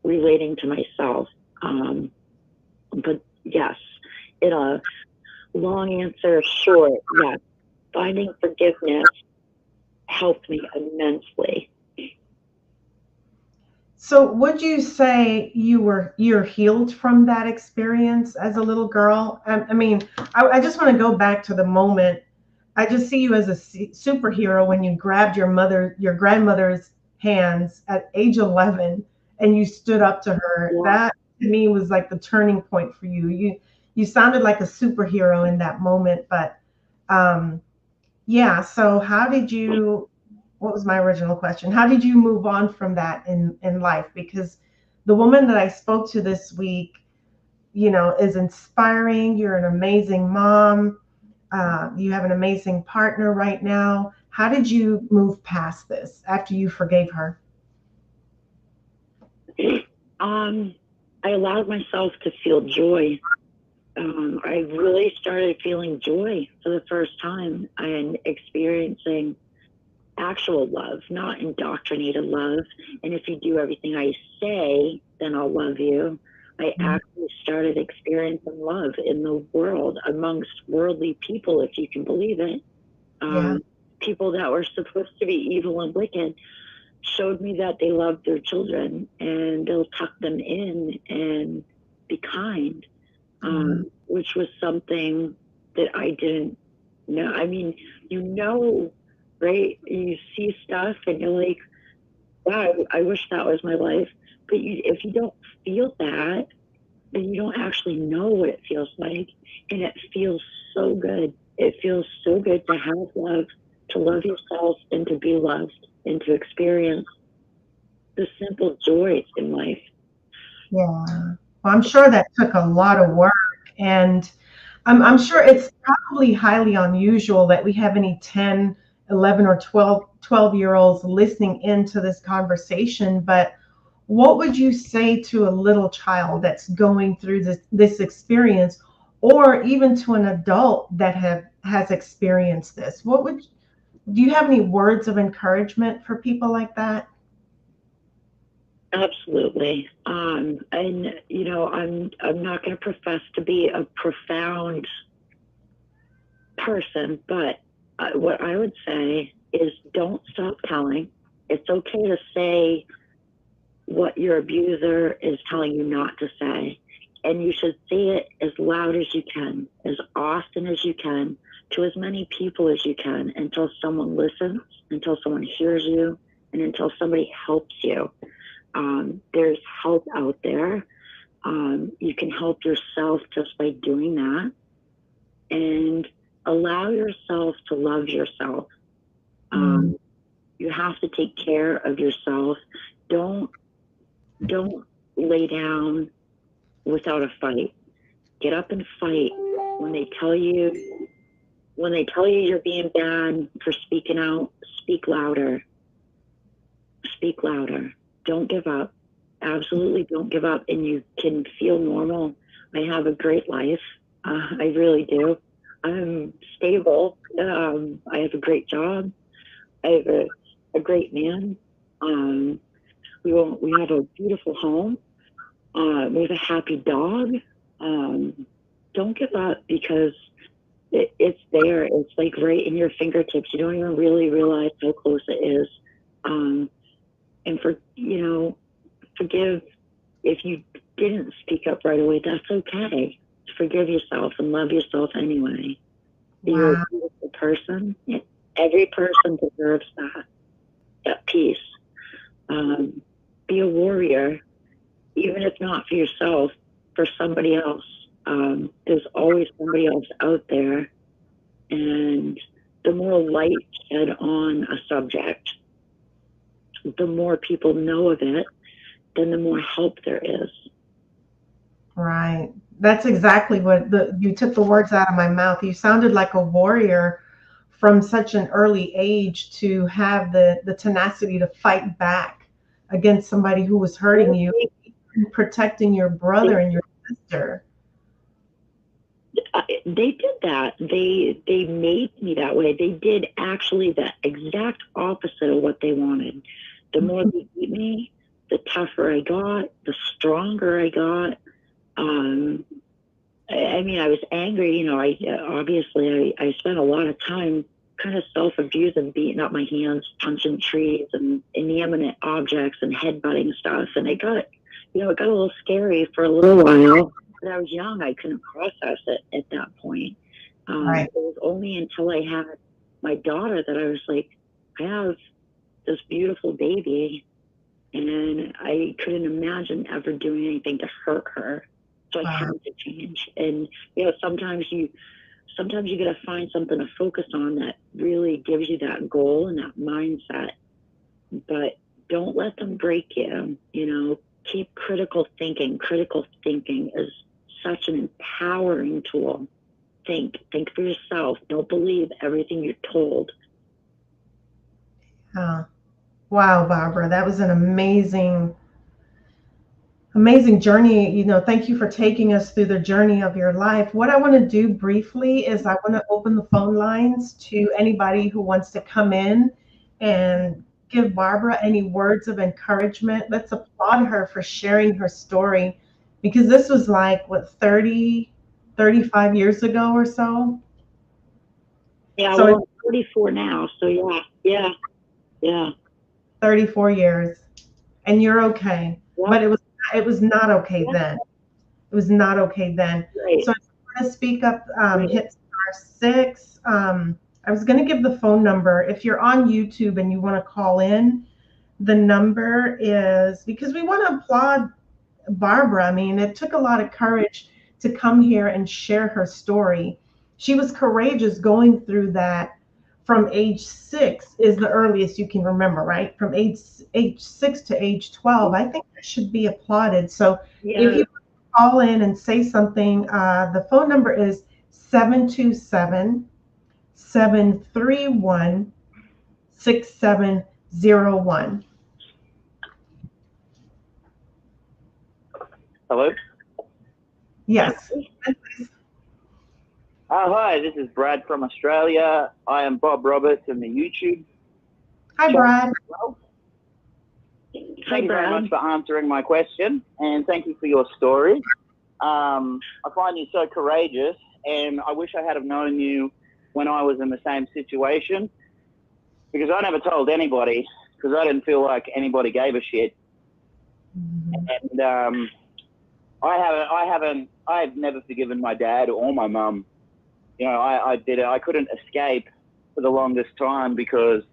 relating to myself. But yes, in a long answer short, yes, finding forgiveness helped me immensely. So would you say you're healed from that experience as a little girl? I mean, I just want to go back to the moment. I just see you as a superhero when you grabbed your grandmother's hands at age 11 and you stood up to her. Yeah. That to me was like the turning point for you. You sounded like a superhero in that moment, but yeah. So what was my original question? How did you move on from that in life? Because the woman that I spoke to this week, you know, is inspiring. You're an amazing mom. You have an amazing partner right now. How did you move past this after you forgave her? I allowed myself to feel joy. I really started feeling joy for the first time and experiencing actual love, not indoctrinated love. And if you do everything I say, then I'll love you. I actually started experiencing love in the world amongst worldly people, if you can believe it. People that were supposed to be evil and wicked showed me that they loved their children and they'll tuck them in and be kind, which was something that I didn't know. I mean, you know, right? You see stuff and you're like, wow, I wish that was my life. But if you don't feel that, then you don't actually know what it feels like. And it feels so good. It feels so good to have love, to love yourself and to be loved and to experience the simple joys in life. Yeah. Well, I'm sure that took a lot of work. And I'm sure it's probably highly unusual that we have any 10, 11, or 12-year-olds listening into this conversation. But what would you say to a little child that's going through this experience, or even to an adult that has experienced this? Do you have any words of encouragement for people like that? Absolutely. And you know, I'm not going to profess to be a profound person, but what I would say is don't stop telling. It's okay to say what your abuser is telling you not to say. And you should say it as loud as you can, as often as you can, to as many people as you can, until someone listens, until someone hears you, and until somebody helps you. There's help out there. You can help yourself just by doing that. And allow yourself to love yourself. You have to take care of yourself. Don't lay down without a fight. Get up and fight. When they tell you you're being bad for speaking out, speak louder. Speak louder. Don't give up. Absolutely don't give up. And you can feel normal. I have a great life. I really do. I'm stable. I have a great job. I have a great man. We have a beautiful home. We have a happy dog. Don't give up, because it's there. It's like right in your fingertips. You don't even really realize how close it is. And forgive if you didn't speak up right away. That's okay. Forgive yourself and love yourself anyway. Wow. You're a beautiful person. Every person deserves that peace. Be a warrior, even if not for yourself, for somebody else. There's always somebody else out there. And the more light shed on a subject, the more people know of it, then the more help there is. Right. That's exactly what you took the words out of my mouth. You sounded like a warrior from such an early age to have the tenacity to fight back against somebody who was hurting you, and protecting your brother and your sister. They did that. They made me that way. They did actually the exact opposite of what they wanted. The more they beat me, the tougher I got, the stronger I got. I was angry. I spent a lot of time kind of self-abusing, beating up my hands, punching trees and inanimate objects and headbutting stuff. And it got a little scary for a little while. When I was young, I couldn't process it at that point. Right. It was only until I had my daughter that I was like, I have this beautiful baby, and I couldn't imagine ever doing anything to hurt her. So I had to change. And sometimes you got to find something to focus on that really gives you that goal and that mindset. But don't let them break you. Keep critical thinking. Critical thinking is such an empowering tool. Think for yourself. Don't believe everything you're told. Wow, Barbara, that was an amazing journey. Thank you for taking us through the journey of your life. What I want to do briefly is I want to open the phone lines to anybody who wants to come in and give Barbara any words of encouragement. Let's applaud her for sharing her story, because this was like, 35 years ago or so? Yeah, so I'm 44 now, so yeah. 34 years. And you're okay. Yeah. But it was not okay then. It was not okay then. Right. So if you want to speak up, hit *6. I was going to give the phone number. If you're on YouTube and you want to call in, the number is, because we want to applaud Barbara. I mean, it took a lot of courage to come here and share her story. She was courageous going through that. From age 6 is the earliest you can remember, right? From age 6 to age 12. I think that should be applauded. So if you call in and say something, the phone number is 727-731-6701. Hello? Yes. Hi, this is Brad from Australia. I am Bob Roberts in the YouTube. Hi, Brad. Thank you very much for answering my question, and thank you for your story. I find you so courageous, and I wish I had have known you when I was in the same situation, because I never told anybody, because I didn't feel like anybody gave a shit. And I've never forgiven my dad or my mum. I couldn't escape for the longest time because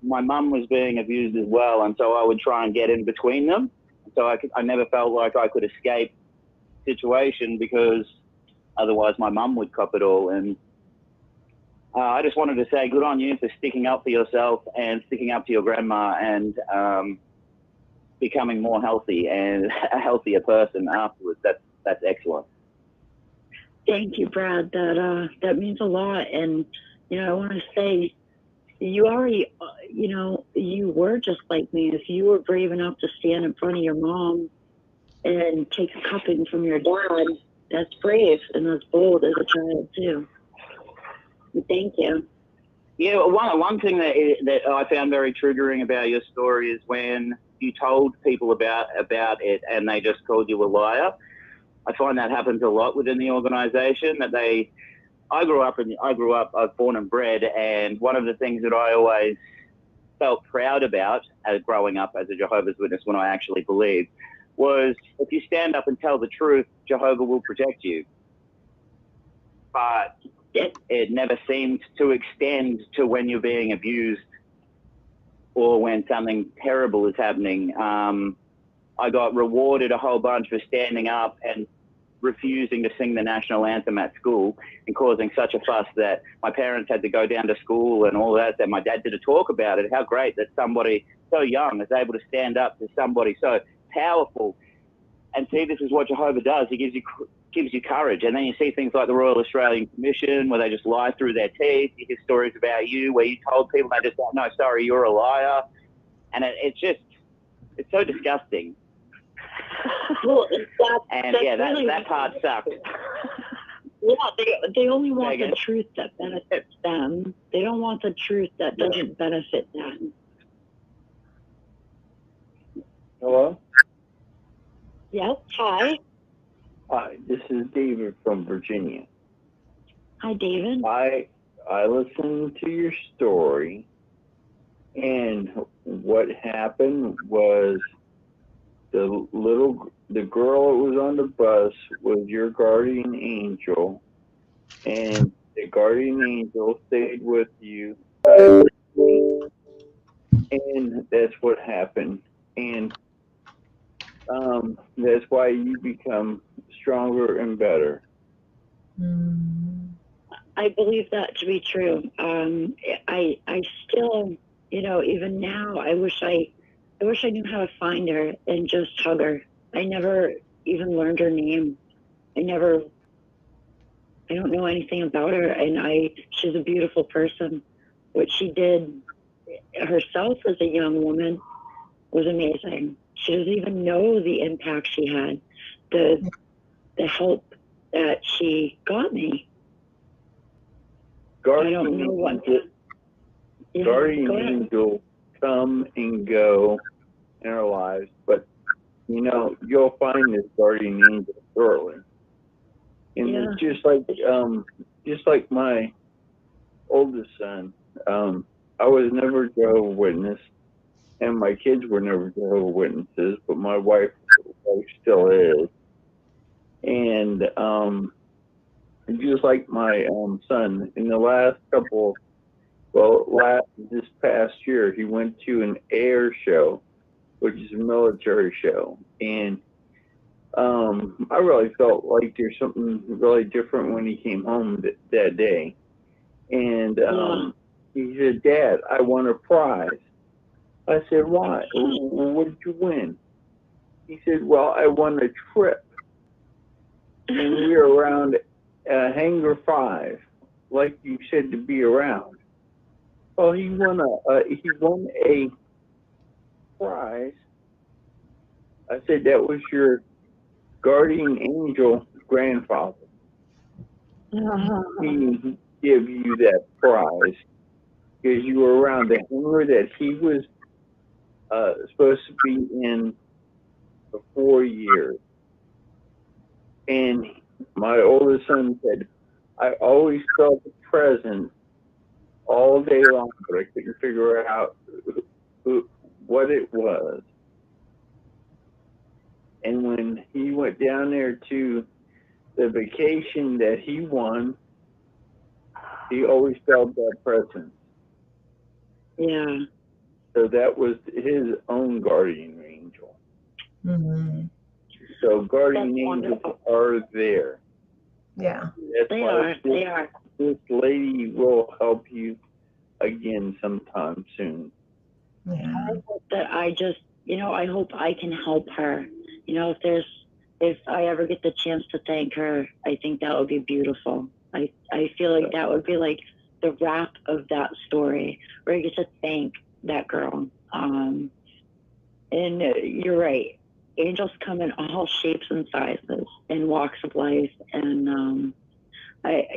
my mum was being abused as well, and so I would try and get in between them. So I never felt like I could escape the situation, because otherwise my mum would cop it all. And I just wanted to say good on you for sticking up for yourself and sticking up to your grandma and becoming more healthy and a healthier person afterwards. That's excellent. Thank you, Brad. That means a lot. And I want to say, you already, you were just like me. If you were brave enough to stand in front of your mom and take a cupping from your dad, that's brave and that's bold as a child too. Thank you. Yeah, one thing that I found very triggering about your story is when you told people about it and they just called you a liar. I find that happens a lot within the organisation, that they I was born and bred, and one of the things that I always felt proud about as growing up as a Jehovah's Witness, when I actually believed, was if you stand up and tell the truth, Jehovah will protect you. But it never seemed to extend to when you're being abused or when something terrible is happening. I got rewarded a whole bunch for standing up and refusing to sing the national anthem at school and causing such a fuss that my parents had to go down to school and all that my dad did a talk about it. How great that somebody so young is able to stand up to somebody so powerful. And see, this is what Jehovah does. He gives you courage. And then you see things like the Royal Australian Commission, where they just lie through their teeth. You hear stories about you where you told people, they just go, no, sorry, you're a liar. And it's so disgusting. Well, that part sucks. Yeah, they only want the truth that benefits them. They don't want the truth that doesn't benefit them. Hello? Yes, hi. Hi, this is David from Virginia. Hi, David. I listened to your story, and what happened was the girl that was on the bus was your guardian angel, and the guardian angel stayed with you, and that's what happened. And that's why you become stronger and better. I believe that to be true. I still, even now, I wish I knew how to find her and just hug her. I never even learned her name. I don't know anything about her, and she's a beautiful person. What she did herself as a young woman was amazing. She doesn't even know the impact she had, the help that she got me. I don't know what. Guardian angels come and go in our lives, but you'll find this guardian angel shortly. And it's just like my oldest son. I was never a Jehovah's Witness, and my kids were never Jehovah's Witnesses, but my wife still is. And just like my son, in the last this past year, he went to an air show, which is a military show. And I really felt like there's something really different when he came home that day. And he said, "Dad, I won a prize." I said, "Why? What did you win?" He said, "Well, I won a trip. And we were around Hangar 5, like you said, to be around." Well, he won a prize. I said, "That was your guardian angel grandfather. He gave you that prize because you were around the hangar that he was supposed to be in for 4 years." And my oldest son said, "I always felt the presence all day long, but I couldn't figure out what it was." And when he went down there to the vacation that he won, he always felt that presence. Yeah. So that was his own guardian angel. Mm-hmm. So guardian angels are there. Yeah. They are. This lady will help you again sometime soon. Yeah. I hope that I hope I can help her. If I ever get the chance to thank her, I think that would be beautiful. I feel like that would be like the wrap of that story, where I get to thank that girl. And you're right. Angels come in all shapes and sizes and walks of life. And I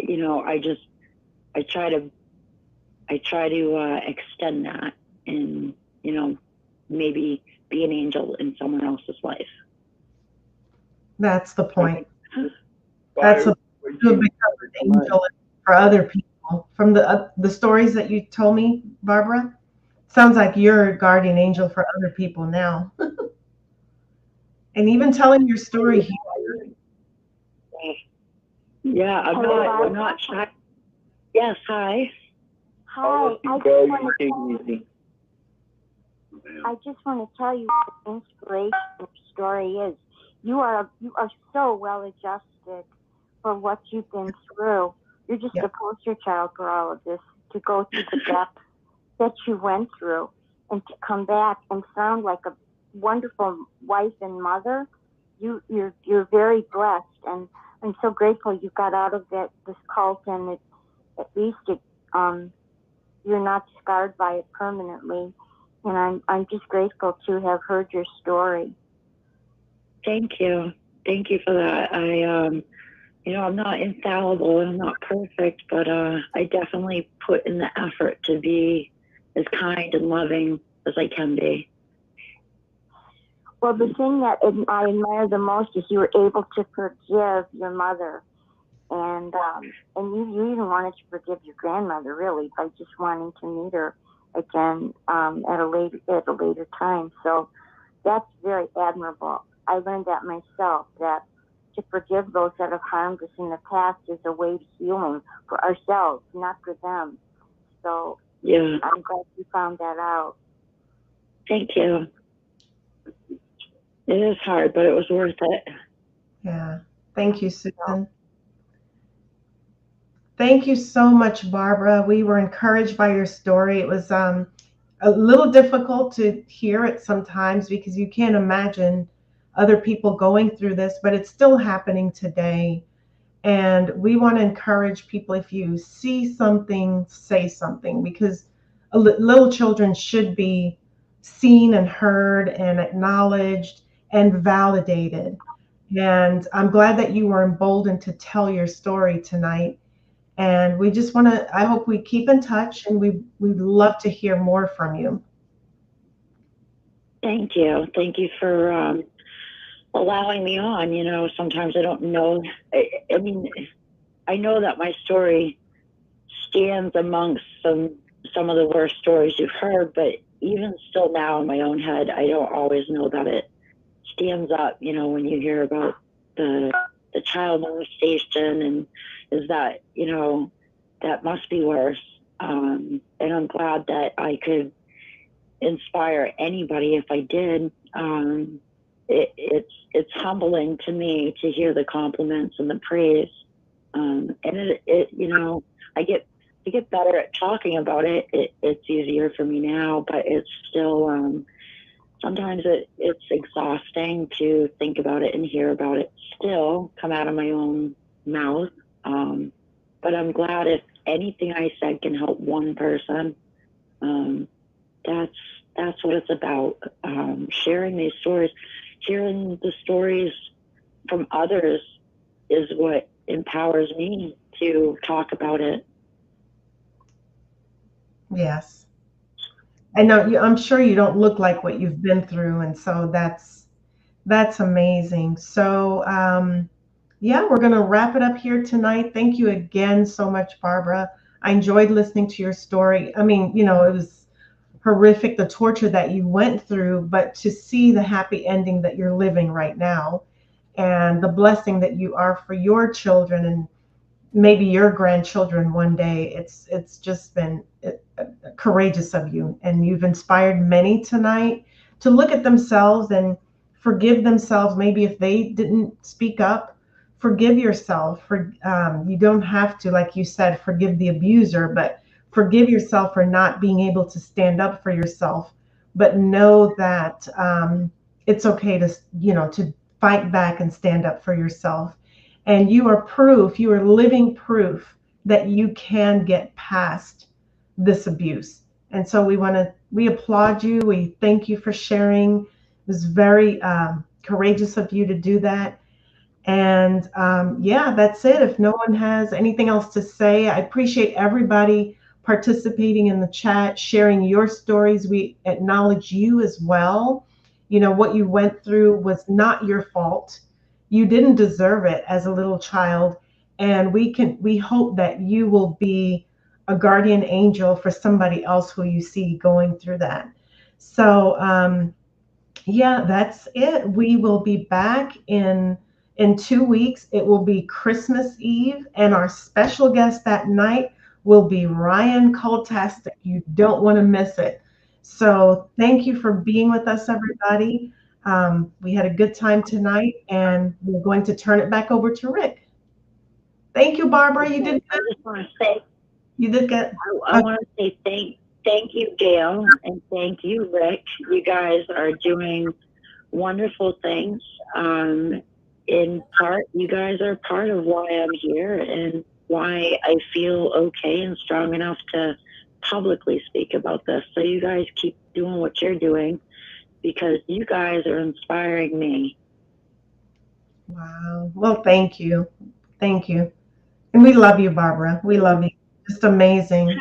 try to extend that and, maybe be an angel in someone else's life. That's the point. Bye. That's a big angel for other people. From the stories that you told me, Barbara, sounds like you're a guardian angel for other people now. And even telling your story here. Yeah, I'm not shy. Yes, hi. Hi, I just want to tell you what the inspirational story is. You are so well adjusted for what you've been through. You're just a poster child for all of this, to go through the depths that you went through and to come back and sound like a wonderful wife and mother. You're very blessed, and I'm so grateful you got out of this cult, and at least you're not scarred by it permanently. And I'm just grateful to have heard your story. Thank you for that. I'm not infallible and I'm not perfect, but I definitely put in the effort to be as kind and loving as I can be. Well, the thing that I admire the most is you were able to forgive your mother, and you even wanted to forgive your grandmother, really, by just wanting to meet her again at a later time. So that's very admirable. I learned that myself, that to forgive those that have harmed us in the past is a way to healing for ourselves, not for them. So yeah, I'm glad you found that out. Thank you. It is hard, but it was worth it. Yeah. Thank you, Susan. Thank you so much, Barbara. We were encouraged by your story. It was a little difficult to hear it sometimes because you can't imagine other people going through this, but it's still happening today. And we want to encourage people, if you see something, say something, because little children should be seen and heard and acknowledged and validated. And I'm glad that you were emboldened to tell your story tonight. And we just want to, I hope we keep in touch, and we'd love to hear more from you. Thank you. Thank you for allowing me on. Sometimes I don't know. I mean, I know that my story stands amongst some of the worst stories you've heard, but even still now in my own head, I don't always know that it stands up, when you hear about the child molestation, and is that, that must be worse. And I'm glad that I could inspire anybody if I did. It's humbling to me to hear the compliments and the praise. And I get better at talking about it. It's easier for me now, but it's still, sometimes it's exhausting to think about it and hear about it still come out of my own mouth. But I'm glad if anything I said can help one person. That's what it's about. Sharing these stories, hearing the stories from others is what empowers me to talk about it. Yes. I know I'm sure you don't look like what you've been through. And so that's amazing. So, yeah, we're going to wrap it up here tonight. Thank you again so much, Barbara. I enjoyed listening to your story. I mean, it was horrific, the torture that you went through, but to see the happy ending that you're living right now and the blessing that you are for your children and maybe your grandchildren one day, it's just been courageous of you. And you've inspired many tonight to look at themselves and forgive themselves. Maybe if they didn't speak up, forgive yourself. You don't have to, like you said, forgive the abuser, but forgive yourself for not being able to stand up for yourself. But know that it's okay to fight back and stand up for yourself. And you are living proof that you can get past this abuse. And so we applaud you. We thank you for sharing. It was very courageous of you to do that. And yeah, that's it. If no one has anything else to say, I appreciate everybody participating in the chat, sharing your stories. We acknowledge you as well. What you went through was not your fault. You didn't deserve it as a little child. And we hope that you will be a guardian angel for somebody else who you see going through that. So yeah, that's it. We will be back in 2 weeks. It will be Christmas Eve, and our special guest that night will be Ryan Coltastic. You don't want to miss it. So thank you for being with us, everybody. We had a good time tonight, and we're going to turn it back over to Rick. Thank you, Barbara. You did I good. just want to say, You did good. I want to say thank you, Gail, and thank you, Rick. You guys are doing wonderful things. In part, you guys are part of why I'm here and why I feel okay and strong enough to publicly speak about this. So you guys keep doing what you're doing because you guys are inspiring me. Wow. Well, thank you. Thank you. And we love you, Barbara. We love you. Just amazing.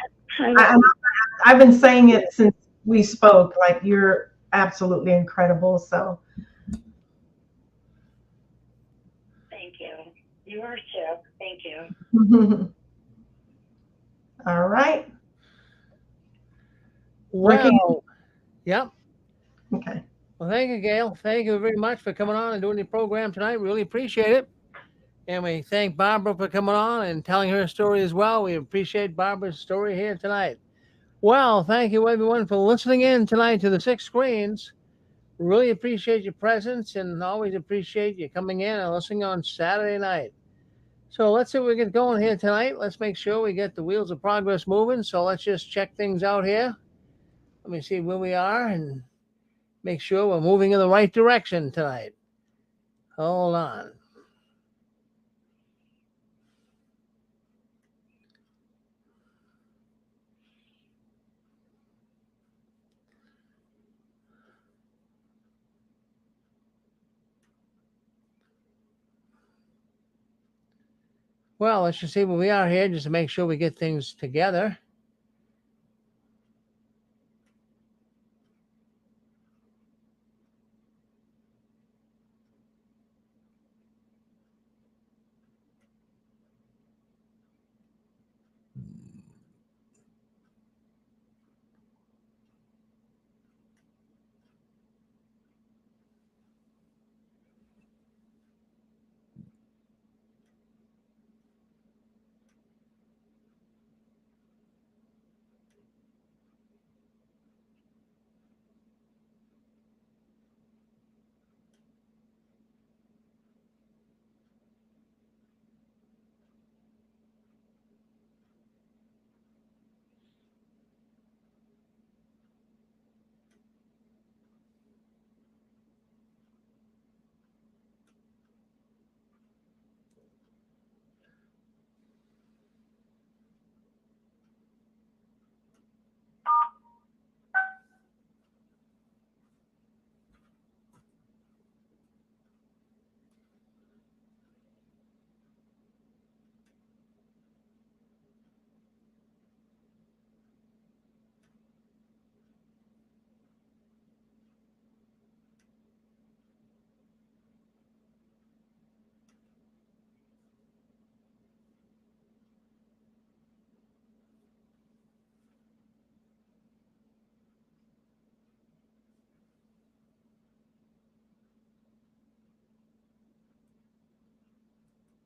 I've been saying it since we spoke. Like, you're absolutely incredible. So Thank you. You are too. Thank you. all right. Well, yep. Okay. Well, thank you, Gail. Thank you very much for coming on and doing the program tonight. Really appreciate it. And we thank Barbara for coming on and telling her story as well. We appreciate Barbara's story here tonight. Well, thank you everyone for listening in tonight to the Six Screens. Really appreciate your presence and always appreciate you coming in and listening on Saturday night. So let's see what we get going here tonight. Let's make sure we get the wheels of progress moving. So let's just check things out here. Let me see where we are and make sure we're moving in the right direction tonight. Hold on. Well, let's just see where we are here just to make sure we get things together.